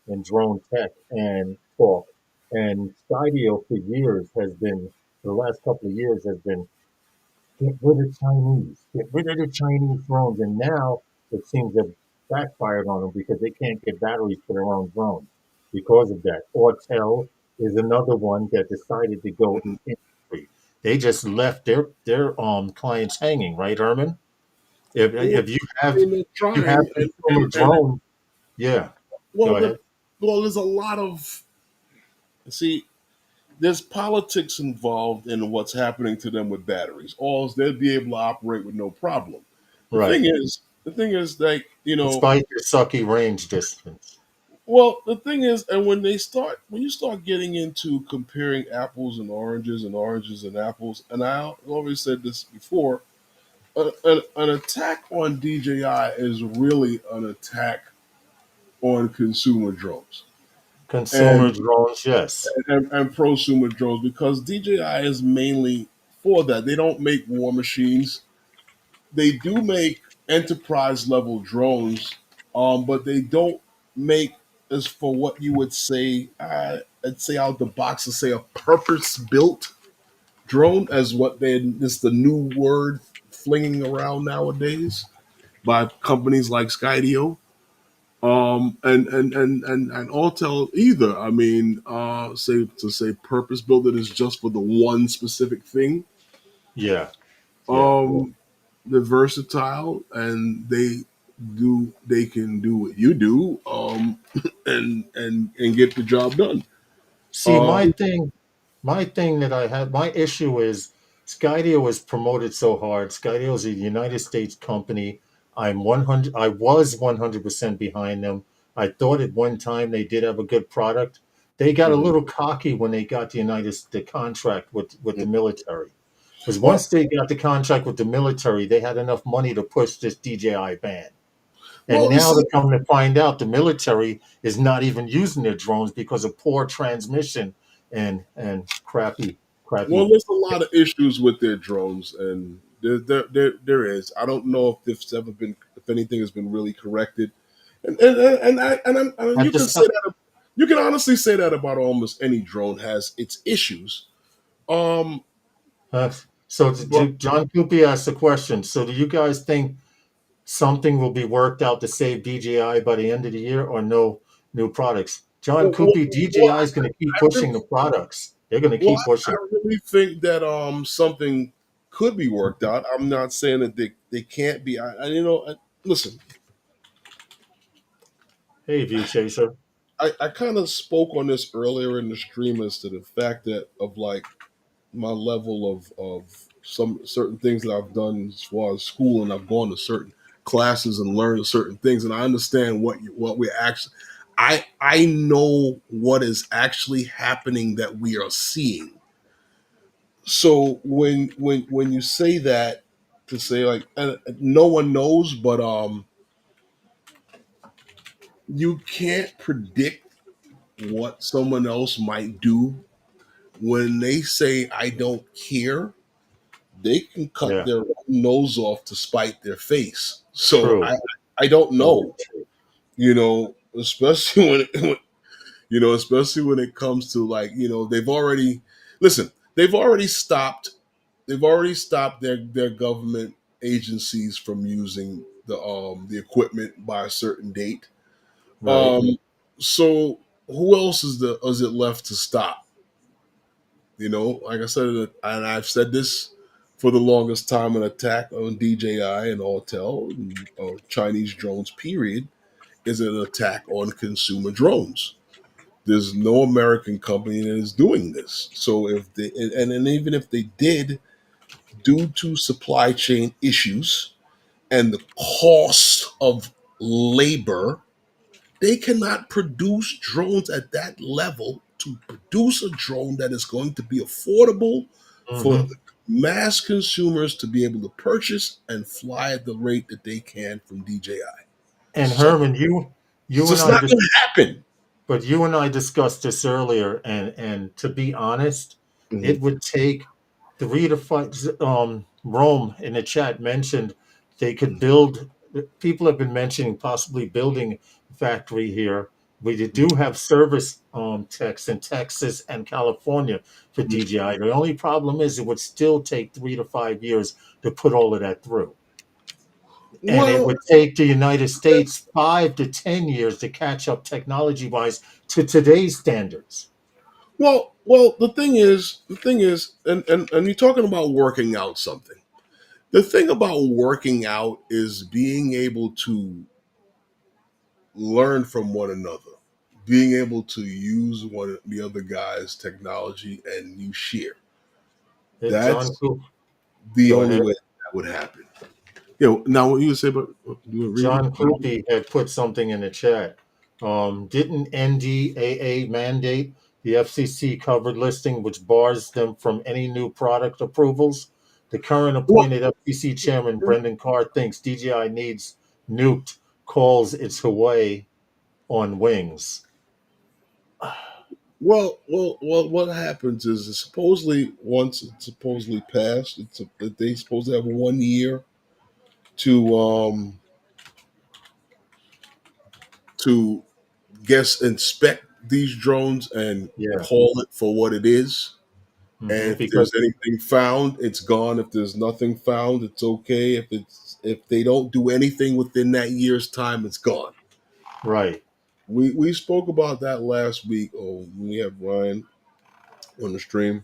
C: and drone tech and talk. And Skydio for years has been, for the last couple of years, has been get rid of Chinese, get rid of the Chinese drones. And now it seems to have backfired on them because they can't get batteries for their own drones because of that. Ortel is another one that decided to go industry. They just left their clients hanging, right, Herman?
B: Well,
C: If
B: I mean, they're
C: you have
B: trying,
C: consumer drones, yeah,
B: well,
C: go ahead.
B: there's a lot of, see, there's politics involved in what's happening to them with batteries. Or they'll be able to operate with no problem.
C: Right.
B: The thing is, like,
C: Despite your sucky range distance.
B: well, the thing is, and when you start getting into comparing apples and oranges and apples, and I always said this before, an attack on DJI is really an attack on consumer drones
C: Consumer
B: and
C: drones, yes.
B: and prosumer drones, because DJI is mainly for that. They don't make war machines. They do make enterprise level drones, but they don't make as for what you would say. I'd say out the box to say a purpose built drone as what they is the new word flinging around nowadays by companies like Skydio. And Autel either. I mean, say purpose built it is just for the one specific thing.
C: Yeah. Yeah.
B: Um, they're versatile and they can do what you do, and get the job done.
C: See,
B: Um,
C: my thing that I had, my issue is Skydio is promoted so hard. Skydio is a United States company. I was 100% behind them. I thought at one time they did have a good product. They got a
B: mhm.
C: little cocky when they got the contract with the military. Because
B: Well,
C: once they got the contract with the military, they had enough money to push this DJI ban. And
B: well, you
C: now
B: see,
C: they come to find out the military is not even using their drones because of poor transmission and crappy.
B: there's a lot of issues with their drones, and there is. I don't know if this ever been, if anything has been really corrected, and
C: At
B: you
C: the
B: can say that. You can honestly say that about almost any drone has its issues. Um,
C: uh,
B: but
C: John Cuppi asked the question. So do you guys think something will be worked out to save DJI by the end of the year, or no new products? John
B: well,
C: Cuppi,
B: well,
C: DJI is going to keep
B: I
C: pushing
B: really,
C: the products. They're going to
B: well,
C: keep
B: I
C: pushing.
B: really think that something could be worked out. I'm not saying that they can't be. Listen,
C: Hey, View Chaser.
B: I kind of spoke on this earlier in the stream as to the fact that of like my level of some certain things that I've done as far as school, and I've gone to certain classes and learned certain things, and I understand what we're actually. I know what is actually happening that we are seeing. So when you say that, to say like no one knows, but you can't predict what someone else might do. When they say I don't care, they can cut
C: Yeah,
B: their nose off to spite their face. So
C: true.
B: I don't
C: Very
B: know,
C: true.
B: especially especially when it comes to like, they've already listen, they've already stopped their government agencies from using the equipment by a certain date.
C: Right.
B: Um so who else is it left to stop? Like I said, and I've said this for the longest time, an attack on DJI and Autel and Chinese drones, period, is an attack on consumer drones. There's no American company that is doing this. So if they, and even if they did, due to supply chain issues and the cost of labor, they cannot produce drones at that level to produce a drone that is going to be affordable for
C: Hmm.
B: mass consumers to be able to purchase and fly at the rate that they can from DJI.
C: And
B: So
C: Herman,
B: it's
C: you and
B: just
C: I
B: not
C: just
B: going to happen.
C: but you and I discussed this earlier, and to be honest,
B: Mhm.
C: it would take 3 to 5. Rome in the chat mentioned they could build. People have been mentioning possibly building a factory here. We do have service techs in Texas and California for DJI. The only problem is it would still take 3 to 5 years to put all of that through. And it
B: Well,
C: would take the United States 5 to 10 years to catch up technology wise to today's standards.
B: well. The thing is, and you're talking about working out something. The thing about working out is being able to learn from one another, being able to use one the other guy's technology and you share.
C: John
B: That's
C: Coop,
B: the
C: go
B: only
C: ahead.
B: way that would happen. Now what you say about you were reading?
C: John Coopy had put something in the chat. Didn't NDAA mandate the FCC covered listing, which bars them from any new product approvals? The current
B: Well,
C: appointed FCC chairman, Brendan Carr, thinks DJI needs nuked, calls its Hawaii on wings.
B: Well. What happens is supposedly once it's supposedly passed, they supposed to have 1 year to to guess inspect these drones and
C: Yeah.
B: call it for what it is. And if
C: Because
B: there's anything found, it's gone. If there's nothing found, it's okay. If they don't do anything within that year's time, it's gone.
C: right.
B: We spoke about that last week. Oh, we had Ryan on the stream,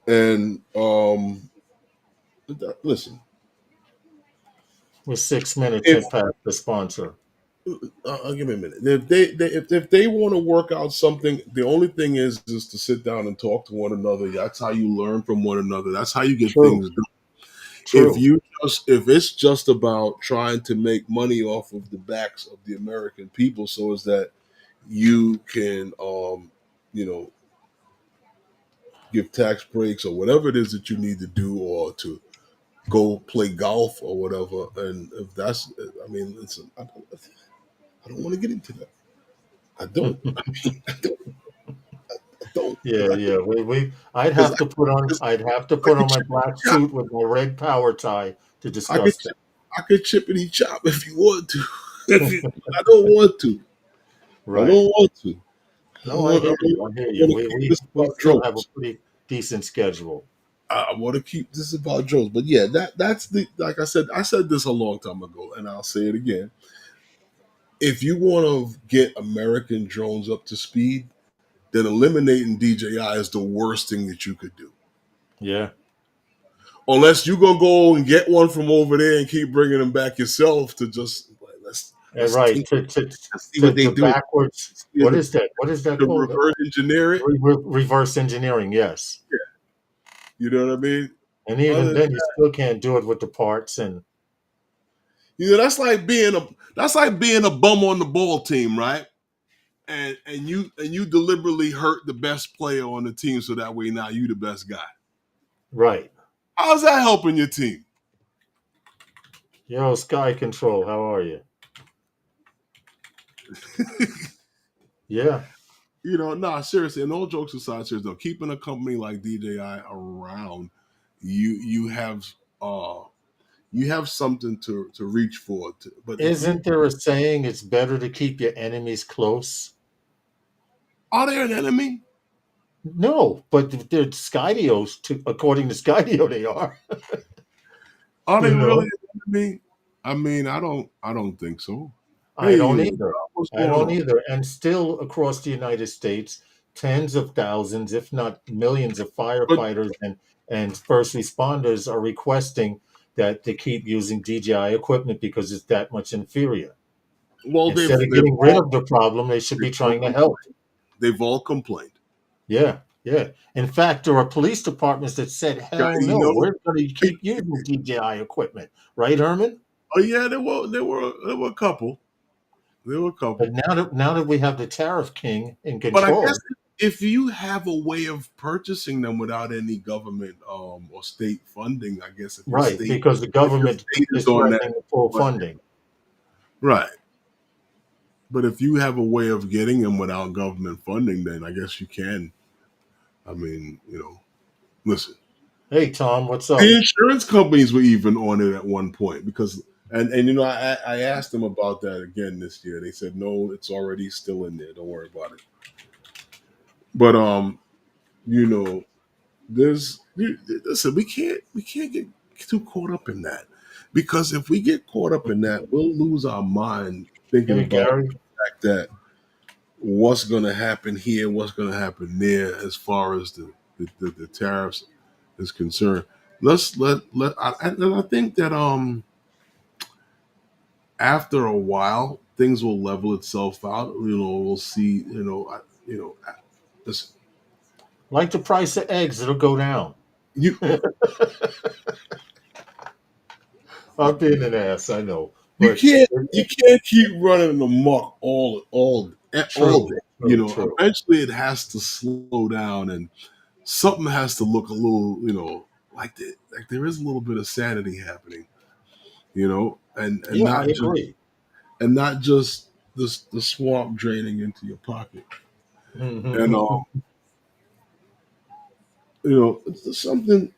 B: and listen,
C: We're 6 minutes
B: if
C: in past the sponsor.
B: give me a minute. If they want to work out something, the only thing is to sit down and talk to one another. That's how you learn from one another. That's how you get
C: True.
B: things done.
C: True.
B: If it's just about trying to make money off of the backs of the American people, so is that you can you know give tax breaks or whatever it is that you need to do, or to go play golf or whatever. And if that's, I mean, listen, I don't want to get into that. I don't. I don't.
C: Yeah,
B: Because
C: yeah. We I'd
B: because
C: have to put on I'd have to
B: I
C: put
B: could
C: on my
B: chip
C: black
B: chop.
C: suit with my red power tie to
B: I could
C: discuss that.
B: chip, I could chippity chop if you want to. I don't want to. I don't
C: Right.
B: want to.
C: No, I hear you. I hear
B: I
C: you.
B: want to
C: We
B: keep
C: we
B: this
C: we
B: about
C: still have a
B: drones.
C: pretty decent schedule.
B: I want to keep this about drones. But yeah, that's the, like I said this a long time ago, and I'll say it again. If you want to get American drones up to speed, then eliminating DJI is the worst thing that you could do.
C: Yeah.
B: Unless you're gonna go and get one from over there and keep bringing them back yourself to just like, let's
C: Right.
B: think,
C: To to
B: let's see what they
C: to
B: do.
C: backwards.
B: See
C: What
B: the,
C: is that? What is that
B: to
C: called?
B: reverse engineer it.
C: Reverse engineering. Yes.
B: You know what I mean?
C: And
B: Other
C: even
B: than
C: then, you still can't do it with the parts. And
B: that's like being a bum on the ball team, right? And you deliberately hurt the best player on the team so that way now you the best guy.
C: right.
B: How's that helping your team?
C: Yo, Sky Control. How are you? Yeah.
B: Nah, seriously, and all jokes aside, seriously, though, keeping a company like DJI around, you have uh you have something to reach for. But if you
C: Isn't there a saying it's better to keep your enemies close?
B: are they an enemy?
C: No, but they're Skydios. According to Skydio, they are.
B: Are they
C: You
B: really
C: know,
B: an enemy? I mean, I don't think so.
C: I
B: Hey,
C: don't
B: Rob,
C: either.
B: what's
C: I
B: going
C: don't
B: on?
C: either. And still, across the United States, tens of thousands, if not millions, of
B: But
C: firefighters and first responders are requesting that they keep using DJI equipment because it's that much inferior.
B: well,
C: Instead of
B: they've
C: getting rid
B: all
C: of the problem, they should
B: they've
C: be
B: all
C: trying to help.
B: complained. They've all complained.
C: Yeah, yeah. In fact, there are police departments that said,
B: Guy,
C: hell no, we're going to keep using DJI equipment. Right, Herman?
B: oh yeah, there were a couple. There were a
C: But
B: couple.
C: now that we have the tariff king in
B: But I guess
C: control,
B: if you have a way of purchasing them without any government or state funding, I guess
C: right, because the
B: if your
C: government
B: state is
C: is
B: on that,
C: threatening full
B: but
C: funding.
B: right. But if you have a way of getting them without government funding, then I guess you can. I mean, listen.
C: Hey, Tom, what's
B: The
C: up?
B: insurance companies were even on it at one point because, and I asked them about that again this year. They said no, it's already still in there. Don't worry about it. But you know, listen, we can't get too caught up in that because if we get caught up in that, we'll lose our mind thinking
C: Hey,
B: about
C: Gary.
B: the fact that what's going to happen here, what's going to happen there, as far as the tariffs is concerned. And I think that after a while things will level itself out. We'll see. Listen,
C: Like the price of eggs, it'll go down.
B: you
C: I'm being an ass, I know.
B: you
C: But
B: can't you can't keep running amok all
C: true,
B: day.
C: true, true.
B: Eventually it has to slow down and something has to look a little, like there is a little bit of sanity happening, and
C: Yeah, I
B: not just
C: agree.
B: and not just the swamp draining into your pocket. And it's something.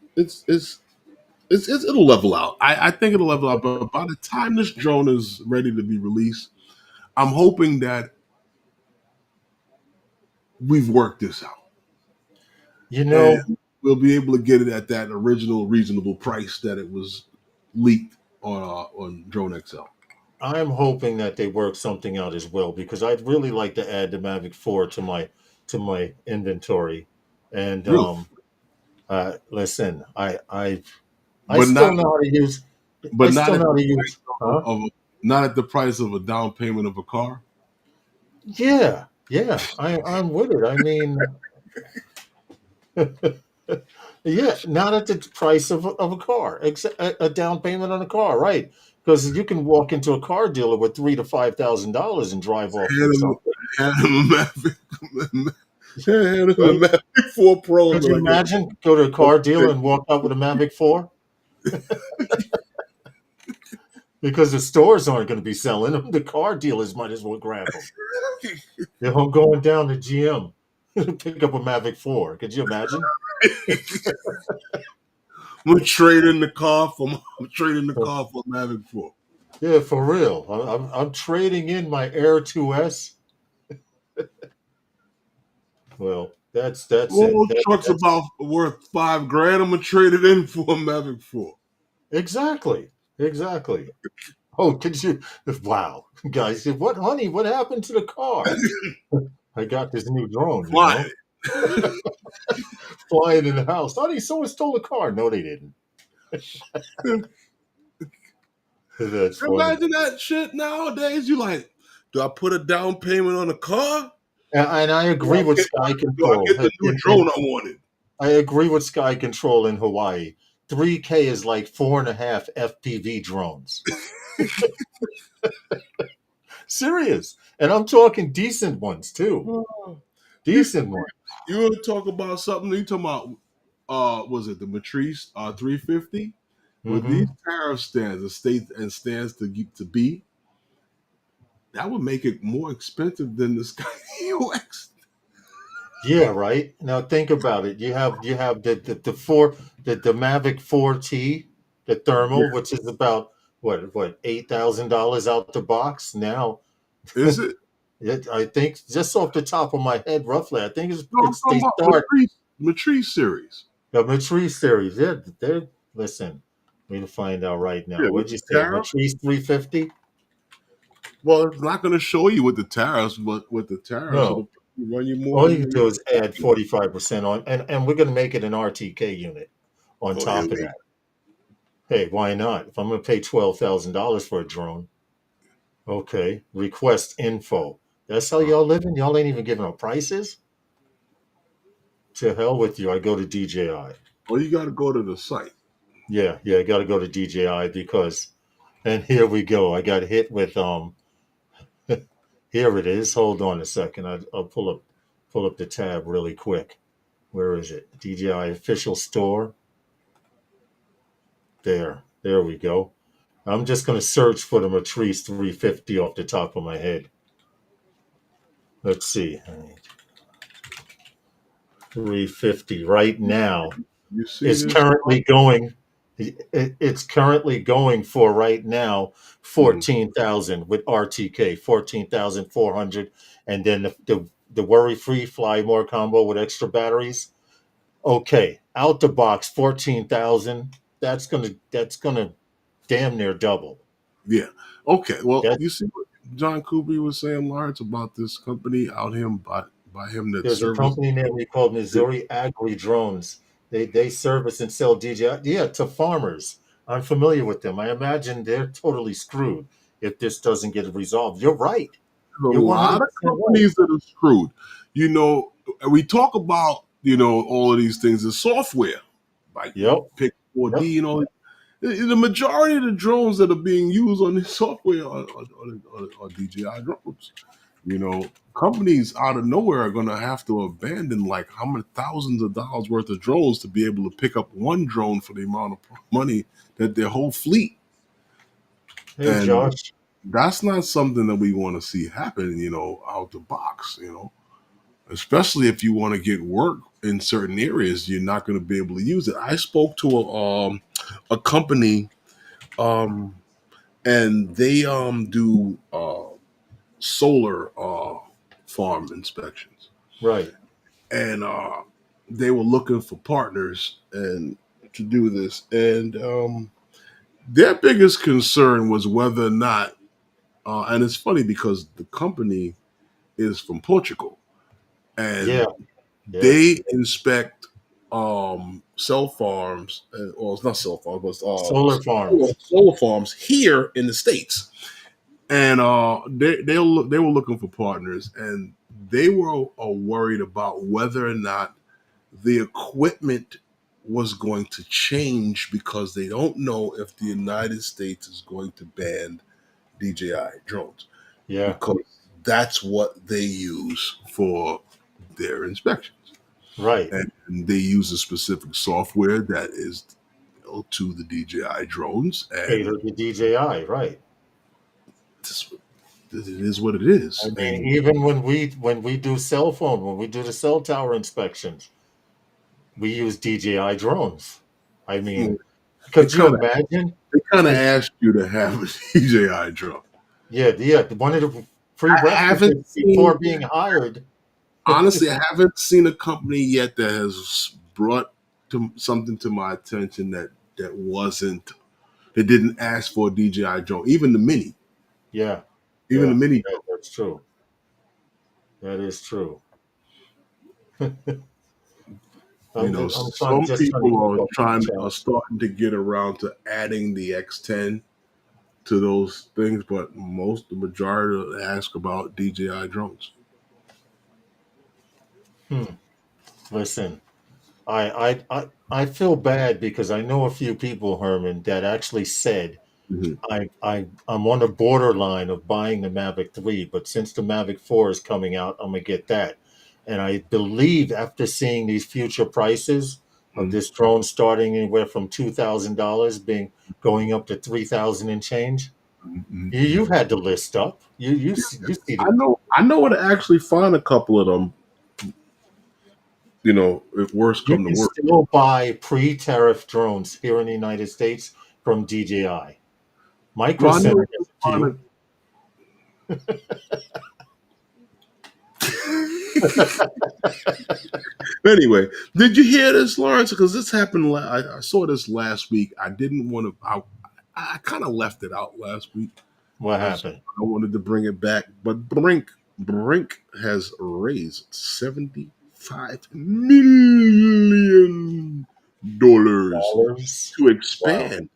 B: It'll level out. I think it'll level out. But by the time this drone is ready to be released, I'm hoping that we've worked this out
C: You know,
B: and we'll be able to get it at that original reasonable price that it was leaked on Drone XL.
C: I'm hoping that they work something out as well because I'd really like to add the Mavic 4 to my inventory. And
B: Really,
C: listen, I
B: but
C: still
B: not
C: know how to use. I
B: but not
C: still
B: at
C: know how
B: the
C: to
B: price
C: use. Huh?
B: not at the price of a down payment of a car.
C: Yeah, yeah. I'm with it. I mean, yeah, not at the price of a car, except a down payment on a car, right? Because you can walk into a car dealer with $3,000 to $5,000 and drive off with
B: Hand him,
C: something,
B: hand him a Mavic, hand him a
C: right?
B: Mavic 4 Pro, and
C: Could
B: be
C: you
B: like, "Hey,
C: imagine go to a car dealer and walk out with a Mavic 4? Because the stores aren't going to be selling them. The car dealers might as well grab them. If I'm going down to GM to pick up a Mavic 4, could you imagine?
B: I'm gonna trade in the car for I'm trading the car for a Mavic 4."
C: Yeah, for real. I'm trading in my Air 2S. Well, that's it.
B: Old truck's
C: That's
B: about worth $5,000. I'm gonna trade it in for a Mavic 4.
C: exactly, exactly. Oh, could you? Wow, guys, what, honey? What happened to the car? I got this new drone,
B: Flying.
C: flying in the house. Honey, someone stole the car. No, they didn't. That's funny.
B: Imagine that shit nowadays. You like, do I put a down payment on a car?
C: And I
B: Do I
C: agree with
B: get,
C: Sky
B: do I
C: Control.
B: get the new drone I wanted?
C: I agree with Sky Control in Hawaii. 3K is like 4.5 FPV drones. Serious. And I'm talking decent ones too.
B: You
C: Decent ones.
B: you want to talk about something? You talking about was it the Matrice 350? With these
C: Hmm.
B: tariff stands, the state and stands to be, that would make it more expensive than the Sky UX.
C: Yeah, right. Now think about it. You have the Mavic 4T, the
B: Yeah.
C: thermal, which is about what $8,000 out the box. Now
B: Is it?
C: I think just off the top of my head, roughly, I think
B: No, I'm
C: it's
B: talking
C: they
B: about
C: start
B: Matrice series.
C: the Matrice series. They're listen. We to find out right now.
B: Yeah, with
C: What'd you
B: the
C: say?
B: tariff.
C: Matrice 350?
B: Well, it's not going to show you with the tariffs, but with the tariffs,
C: No.
B: it'll run you more
C: All
B: than
C: you do is add 45% on, and we're going to make it an RTK unit on
B: Oh, here
C: top of
B: we
C: that. Hey, why not? If I'm going to pay $12,000 for a drone, okay. Request info. That's how
B: go.
C: y'all living. Y'all ain't even giving up prices. To hell with you. I go to DJI.
B: Well, you got to go to the site.
C: Yeah, yeah. I got to go to DJI because, and here we go. I got hit with Here it is. Hold on a second. I'll pull up the tab really quick. Where is it? DJI official store. There we go. I'm just going to search for the Matrice 350 off the top of my head. Let's see. 350 right now.
B: You see
C: It's
B: this?
C: currently going. It's currently going for right now
B: Mhm.
C: 14,000 with RTK 14,400, and then the worry free fly more combo with extra batteries. Okay, out the box 14,000. That's gonna damn near double.
B: Yeah. Okay. Well,
C: That
B: you see what John Cuppi was saying, Lawrence, about this company out him by him that
C: There's a
B: service.
C: company name we called Missouri Agri Drones. They service and sell DJI, yeah, to farmers. I'm familiar with them. I imagine they're totally screwed if this doesn't get resolved. You're right.
B: There's a
C: You're
B: lot of
C: 100% right.
B: companies that are screwed. You know, and we talk about all of these things in software, like
C: Yep.
B: Pick
C: Yep.
B: 4D and all. The majority of the drones that are being used on this software are DJI drones. Companies out of nowhere are going to have to abandon like how many thousands of dollars worth of drones to be able to pick up one drone for the amount of money that their whole fleet.
C: Hey,
B: And
C: Josh.
B: that's not something that we want to see happen, out the box. especially if you want to get work in certain areas. You're not going to be able to use it. I spoke to a company, um, and they do solar farm inspections,
C: Right.
B: and they were looking for partners and to do this, and their biggest concern was whether or not, and it's funny because the company is from Portugal,
C: Yeah.
B: and
C: Yes.
B: they inspect cell farms, or it's not cell farms, but
C: Solar farms.
B: solar farms here in the States. And they were looking for partners, and they were worried about whether or not the equipment was going to change because they don't know if the United States is going to ban DJI drones,
C: Yeah.
B: because that's what they use for their inspections.
C: Right.
B: And they use a specific software that is, to the DJI drones, and
C: Cater to DJI. Right.
B: this, it is what it
C: I
B: is.
C: mean,
B: And
C: even when we do cell phone, when we do the cell tower inspections, we use DJI drones. I mean,
B: they
C: could you
B: kind of
C: imagine?
B: they kind of asked you to have a DJI drone.
C: Yeah, yeah. One of the
B: I haven't
C: prerequisites
B: seen
C: before being hired.
B: honestly, I haven't seen a company yet that has brought something to my attention that wasn't that didn't ask for a DJI drone. Even the mini,
C: Yeah,
B: even the
C: yeah.
B: mini
C: That,
B: drone.
C: that's true. That is true.
B: You
C: I'm
B: know,
C: I'm trying
B: some
C: just trying to
B: people
C: keep
B: are
C: up with the
B: trying
C: chat.
B: are starting to get around to adding the X10 to those things, but the majority ask about DJI drones.
C: Hmm. Listen, I feel bad because I know a few people, Herman, that actually said
B: Mhm.
C: I'm on the borderline of buying the Mavic 3, but since the Mavic 4 is coming out, I'm gonna get that. And I believe after seeing these future prices of
B: Mhm.
C: this drone starting anywhere from $2,000 being going up to 3,000 and change,
B: Mhm.
C: you've had the list up. You see the
B: I know where to actually find a couple of them. You know, if worse
C: you
B: come to
C: can
B: worse.
C: still buy pre-tariff drones here in the United States from DJI. Micro
B: Well, I know
C: Center
B: where to
C: gets a
B: find
C: few.
B: a Anyway, did you hear this, Lawrence? Because this happened. I saw this last week. I didn't want to. I kind of left it out last week.
C: What
B: So
C: happened?
B: I wanted to bring it back, but Brink has raised $75 million
C: Dollars?
B: to
C: Wow.
B: expand,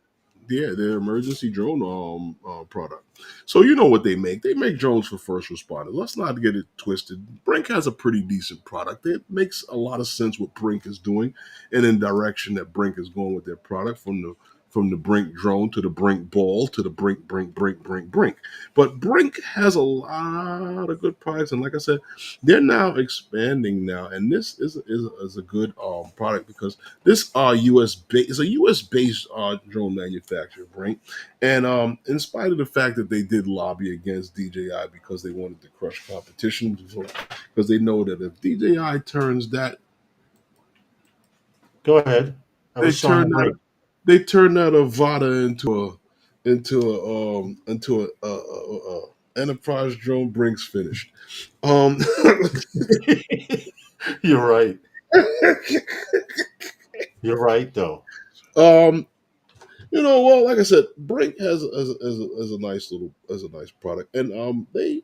B: yeah, their emergency drone product. So you know what they make? They make drones for first responders. Let's not get it twisted. Brink has a pretty decent product. It makes a lot of sense what Brink is doing, and in direction that Brink is going with their product, from the Brink drone to the Brink ball to the Brink. But Brink has a lot of good products, and like I said, they're now expanding now, and this is a good product because this US based is a US based drone manufacturer, Brink, and in spite of the fact that they did lobby against DJI because they wanted to crush competition, because they know that if DJI turns that
C: Go ahead. I
B: they
C: was showing
B: turn
C: the
B: that
C: ring.
B: they turn that Avata into enterprise drone. Brinks finished. Um,
C: You're right. You're right, though.
B: um, well, like I said, Brink has a nice product, and they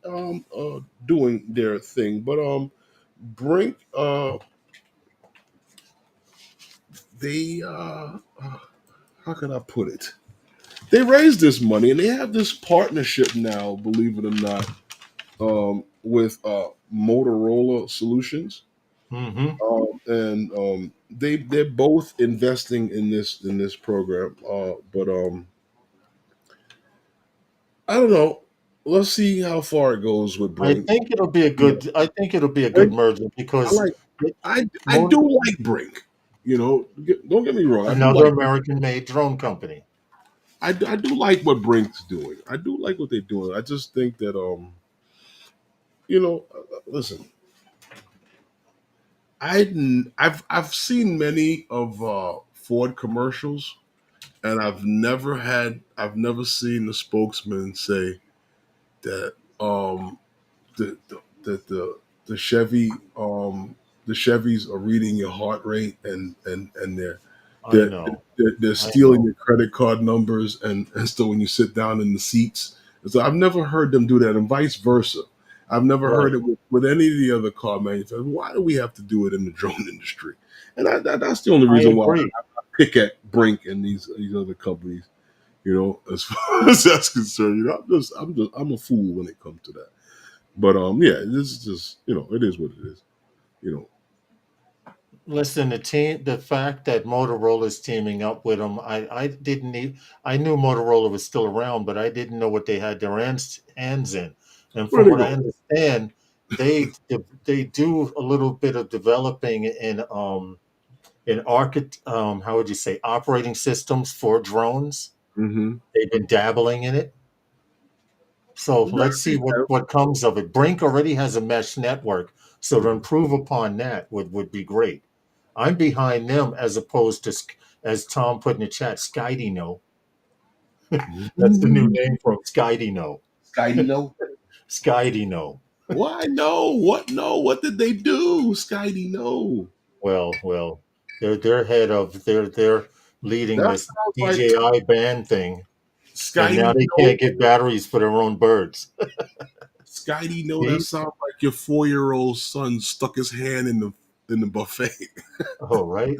B: doing their thing. But Brink they how can I put it? They raised this money, and they have this partnership now. Believe it or not, with Motorola Solutions,
C: Hmm.
B: and they're both investing in this program. But I don't know. Let's see how far it goes with Brink.
C: I think it'll be a good
B: Brink,
C: merger
B: I
C: because
B: like. I
C: Motor,
B: do like Brink. Don't get me wrong. I do
C: another
B: like.
C: American-made drone company.
B: I do like what Brink's doing. I do like what they're doing. I just think that listen. I've seen many of Ford commercials, and I've never seen the spokesman say that the the Chevy the Chevys are reading your heart rate, and
C: I
B: they're
C: know.
B: they're
C: I
B: stealing
C: know.
B: your credit card numbers, and so when you sit down in the seats. So I've never heard them do that, and vice versa. I've never heard
C: Right.
B: it with any of the other car manufacturers. Why do we have to do it in the drone industry? And that's the only
C: I
B: reason why
C: agree.
B: I pick at BRINC and these other companies. As far as that's concerned, I'm a fool when it comes to that. But yeah, this is just it is what it is. You know,
C: Listen, the fact that Motorola's teaming up with them, I didn't even, I knew Motorola was still around, but I didn't know what they had their hands in. And
B: where
C: from
B: are they
C: what I
B: going?
C: understand, they do a little bit of developing in how would you say, operating systems for drones.
B: Mm-hmm.
C: They've been dabbling in it. So let's see what comes of it. Brink already has a mesh network, so to improve upon that would be great. I'm behind them as opposed to, as Tom put in the chat, Skydino. That's the new
B: Mm-hmm.
C: name for him, Skydino.
B: Skydino. No.
C: Skydino.
B: Why no? What no? What did they do? Skydino? No.
C: Well, they're head of they're leading
B: That
C: this
B: sounds like
C: DJI band thing, and now
B: Skydino.
C: they can't get batteries for their own birds.
B: Skydino. No. That
C: See?
B: sounds like your 4-year-old son stuck his hand in the buffet.
C: Oh, right.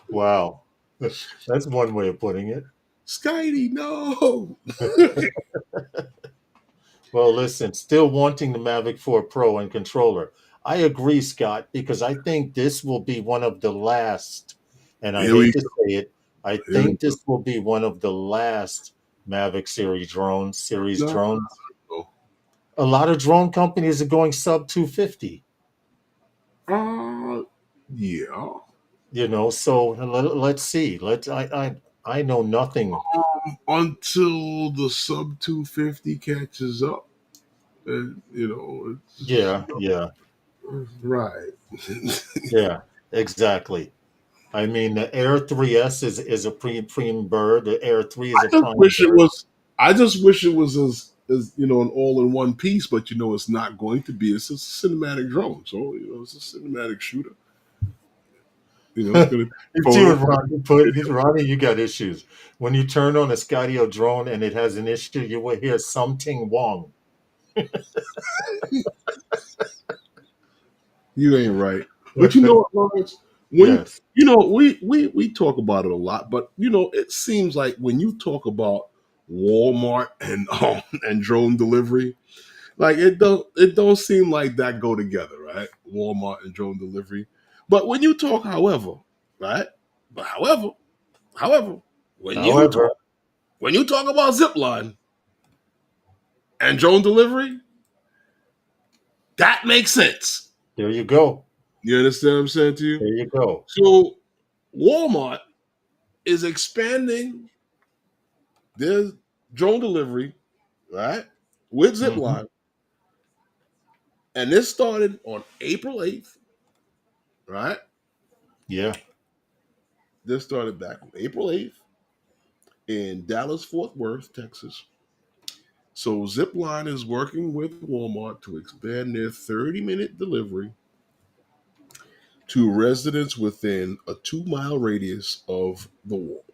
C: Wow, that's one way of putting it.
B: Skydino. No.
C: Well, listen, still wanting the Mavic 4 Pro and controller. I agree, Scott, because I think this will be one of the last, and I
B: Here we
C: hate to say it, I
B: here we
C: think
B: go.
C: this will be one of the last Mavic series
B: No.
C: drones. A lot of drone companies are going sub 250,
B: Yeah.
C: so let's see. I know nothing.
B: Until the sub 250 catches up,
C: Yeah, yeah,
B: right.
C: yeah, exactly. I mean, the Air 3S is a prime bird. The Air 3 is a
B: just
C: prime
B: wish it
C: bird.
B: was. I just wish it was as an all in one piece, but it's not going to be. It's a cinematic drone, so it's a cinematic shooter. It's going to take
C: You
B: photos.
C: and Ronnie, you got issues. When you turn on a Skydio drone and it has an issue, you will hear something wrong.
B: You ain't right, but you know what, Lawrence? When
C: Yes,
B: we talk about it a lot, but it seems like when you talk about Walmart and and drone delivery, like it don't seem like that go together, right? Walmart and drone delivery. But when you talk, however, right? But however, when you
C: however,
B: talk when you talk about Zipline and drone delivery, that makes sense.
C: there you go.
B: You understand what I'm saying to you?
C: There you go.
B: So Walmart is expanding their drone delivery, right? With
C: Hmm.
B: Zipline. And this started on April 8th, right?
C: Yeah,
B: This started back on April 8th in Dallas, Fort Worth, Texas. So Zipline is working with Walmart to expand their 30-minute delivery to residents within a 2-mile radius of the wall.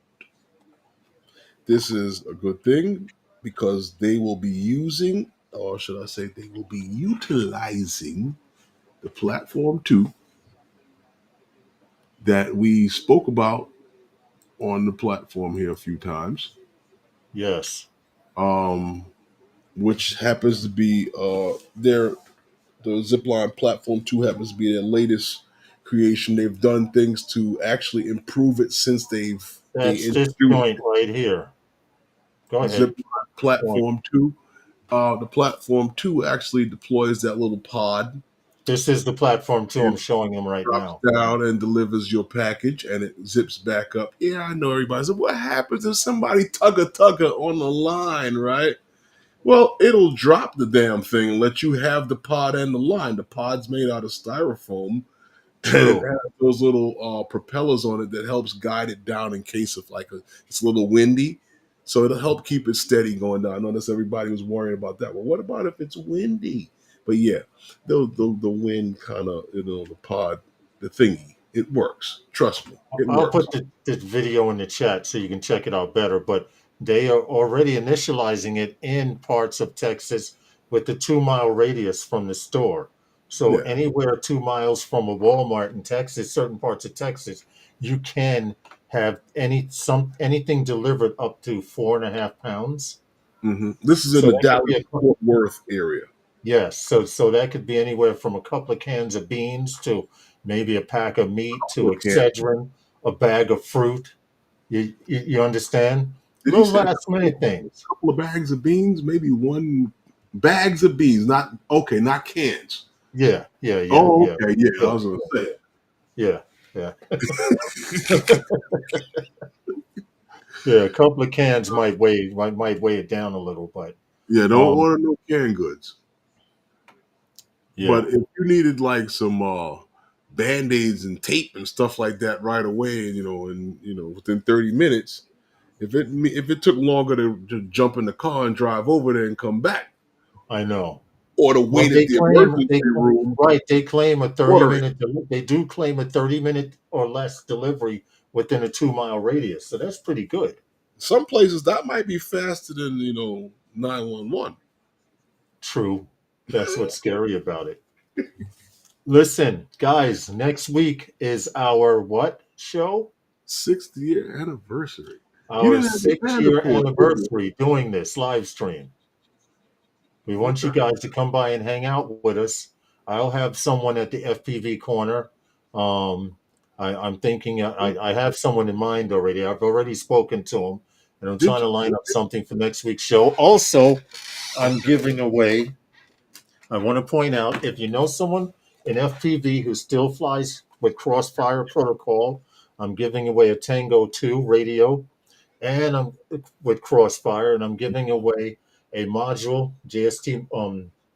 B: This is a good thing because they will be using, or should I say, they will be utilizing the platform 2 that we spoke about on the platform here a few times.
C: yes.
B: Um, which happens to be the Zipline Platform 2 happens to be their latest creation. They've done things to actually improve it since they
C: That's this
B: introduced
C: joint right here. Go ahead.
B: Zipline Platform 2. The Platform 2 actually deploys that little pod
C: This is the platform too. I'm
B: and
C: showing him right
B: drops
C: now.
B: down and delivers your package, and it zips back up. Yeah, I know everybody said, what happens if somebody tugger on the line, right? Well, it'll drop the damn thing and let you have the pod and the line. The pod's made out of styrofoam, and it
C: True.
B: has those little propellers on it that helps guide it down in case of it's a little windy. So it'll help keep it steady going down. I noticed everybody was worrying about that. Well, what about if it's windy? But yeah, the wind kind of, the pod, the thingy, it works. Trust me, it
C: I'll
B: works.
C: put the video in the chat so you can check it out better. But they are already initializing it in parts of Texas with the 2 mile radius from the store. So
B: Yeah.
C: anywhere 2 miles from a Walmart in Texas, certain parts of Texas, you can have anything delivered up to 4.5 pounds.
B: This is in
C: So
B: the
C: that could be
B: Dallas Fort Worth area.
C: yes. So that could be anywhere from a couple of cans of beans to maybe a pack of meat to
B: Okay.
C: Excedrin, a bag of fruit. You understand?
B: Did he
C: Little
B: say
C: last minute things.
B: a couple of bags of beans? Maybe one bags of beans, not cans.
C: Yeah, yeah, yeah,
B: Oh,
C: yeah,
B: okay, yeah. I
C: yeah,
B: was gonna say.
C: yeah, yeah. Yeah, a couple of cans might weigh it down a little, but
B: Yeah, don't
C: um,
B: order no canned goods.
C: yeah,
B: But if you needed like some band-aids and tape and stuff like that right away, and within 30 minutes, if it took longer to jump in the car and drive over there and come back,
C: I know.
B: or to
C: Well,
B: wait at the emergency room,
C: right. They claim a 30
B: order it.
C: minute. They do claim a 30-minute or less delivery within a 2 mile radius. So that's pretty good.
B: Some places that might be faster than 911.
C: True. That's what's scary about it. Listen, guys, next week is our what show?
B: 60th anniversary. You
C: Our
B: didn't have your
C: six
B: band
C: year
B: report, did you?
C: anniversary doing this live stream. We want you
B: Okay.
C: guys to come by and hang out with us. I'll have someone at the FPV corner. Um, I'm thinking I have someone in mind already. I've already spoken to him, and I'm
B: Did
C: trying to line
B: you?
C: up something for next week's show. Also, I'm giving away. I want to point out if you know someone in FPV who still flies with Crossfire protocol, I'm giving away a Tango 2 radio, and I'm with Crossfire, and I'm giving away a module JST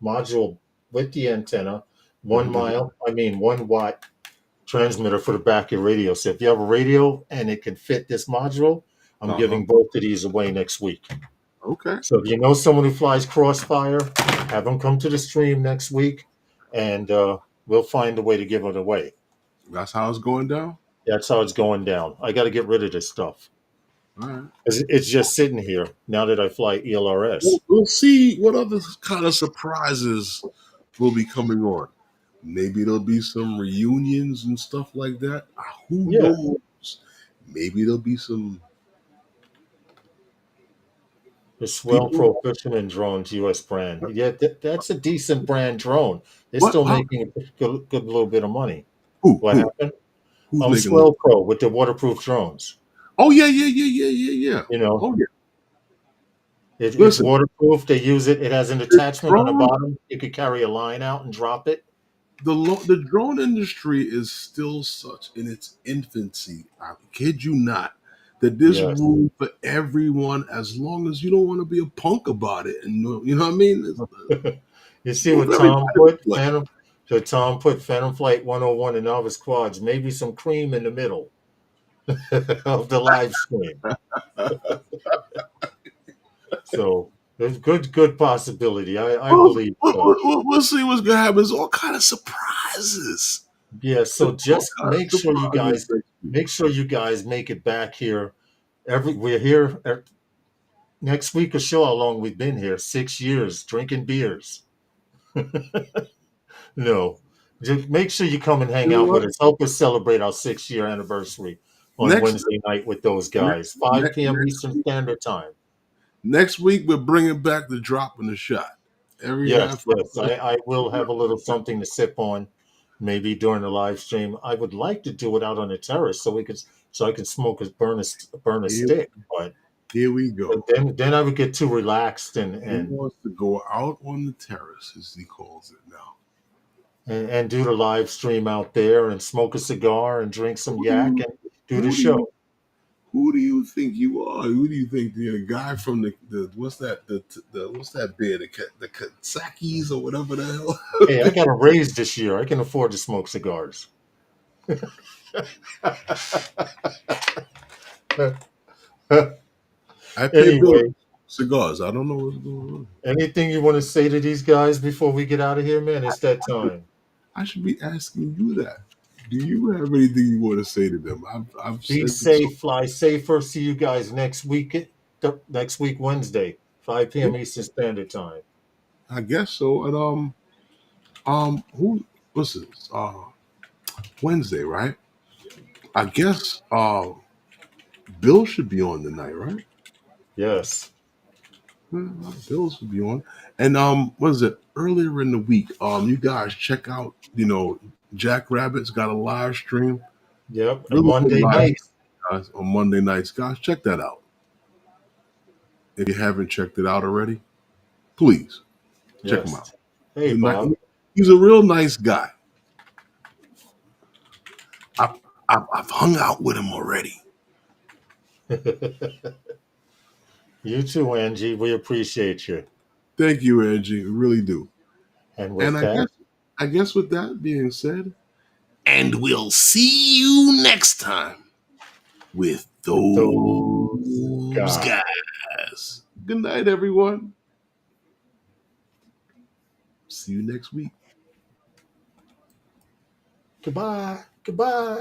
C: module with the antenna, 1 mile. I mean 1 watt transmitter for the back of your radio. So if you have a radio and it can fit this module, I'm
B: Uh-huh.
C: giving both of these away next week.
B: Okay.
C: So if you know someone who flies Crossfire, have them come to the stream next week, and we'll find a way to give it away.
B: That's how it's going down?
C: That's how it's going down. I got to get rid of this stuff.
B: All right.
C: It's just sitting here now that I fly ELRS.
B: We'll see what other kind of surprises will be coming on. Maybe there'll be some reunions and stuff like that. Who
C: Yeah,
B: knows? Maybe there'll be some
C: the Swell
B: people.
C: Pro Fisherman Drones US brand. Yeah, that's a decent brand drone. They're
B: What?
C: still making a good little bit of money.
B: Who?
C: What happened?
B: Who's making money?
C: Swell Pro with the waterproof drones.
B: Oh yeah, yeah, yeah, yeah, yeah, yeah.
C: You know,
B: Oh yeah.
C: it's
B: Listen,
C: waterproof. They use it. It has an
B: the
C: attachment on the
B: drone,
C: bottom. You could carry a line out and drop it.
B: the drone industry is still such in its infancy. I kid you not. That there's
C: Yes.
B: room for everyone as long as you don't want to be a punk about it, and you know what I mean.
C: You see
B: Move
C: what
B: everybody
C: Tom
B: to
C: put?
B: play.
C: Phantom. So Tom put Phantom Flight 101 and Novice Quads. Maybe some cream in the middle of the live stream. So there's good possibility. I
B: Well,
C: believe
B: we'll,
C: so.
B: we'll, we'll see what's gonna happen. There's all kind of surprises.
C: Yeah. So
B: There's all
C: just
B: kind of surprises next week.
C: make sure you guys make it back here. We're here next week. Or show how long we've been here. 6 years drinking beers. No, just make sure you come and hang
B: You know
C: out with
B: what?
C: us. Help us celebrate our 6 year anniversary on
B: Next
C: Wednesday night with those
B: next
C: guys, 5
B: next
C: p.m.
B: next
C: Eastern
B: week,
C: Standard Time.
B: next week we're bringing back the drop and the shot. Every
C: Yes,
B: half
C: yes,
B: hour.
C: I will have a little something to sip on, maybe during the live stream. I would like to do it out on the terrace so I could smoke burn a
B: Here,
C: stick, but
B: here we go.
C: then I would get too relaxed
B: He wants to go out on the terrace, as he calls it now.
C: and do the live stream out there and smoke a cigar and drink some
B: Who do
C: yak
B: you,
C: and do the
B: who do you,
C: show.
B: Who do you think you are? Who do you think the guy from the what's that what's that beer, the Katsakis or whatever the hell?
C: Hey, I got a raise this year. I can afford to smoke cigars.
B: I pay bills,
C: Anyway,
B: cigars. I don't know what's going on.
C: anything you want to say to these guys before we get out of here, man? It's that time.
B: I should be asking you that. Do you have anything you want to say to them? I've
C: Be
B: said it so.
C: safe, fly safer. See you guys next week. Next week, Wednesday, 5 p.m. Eastern Standard Time.
B: I guess so. And who? What's this? Wednesday, right? I guess Bill should be on tonight, right?
C: Yes.
B: Bill should be on. And what is it? Earlier in the week, you guys check out. Jack Rabbit's got a live stream.
C: Yep. And
B: Really good
C: Monday
B: live
C: night.
B: guys, on Monday nights. Guys, check that out. If you haven't checked it out already, please check him out.
C: Yes. Hey, Bob.
B: He's a real nice guy. I've hung out with him already.
C: You too, Angie. We appreciate you.
B: Thank you, Angie. We really do.
C: And with
B: And
C: that,
B: I guess with that being said, and we'll see you next time with those guys. Good night, everyone. See you next week.
C: goodbye. Goodbye.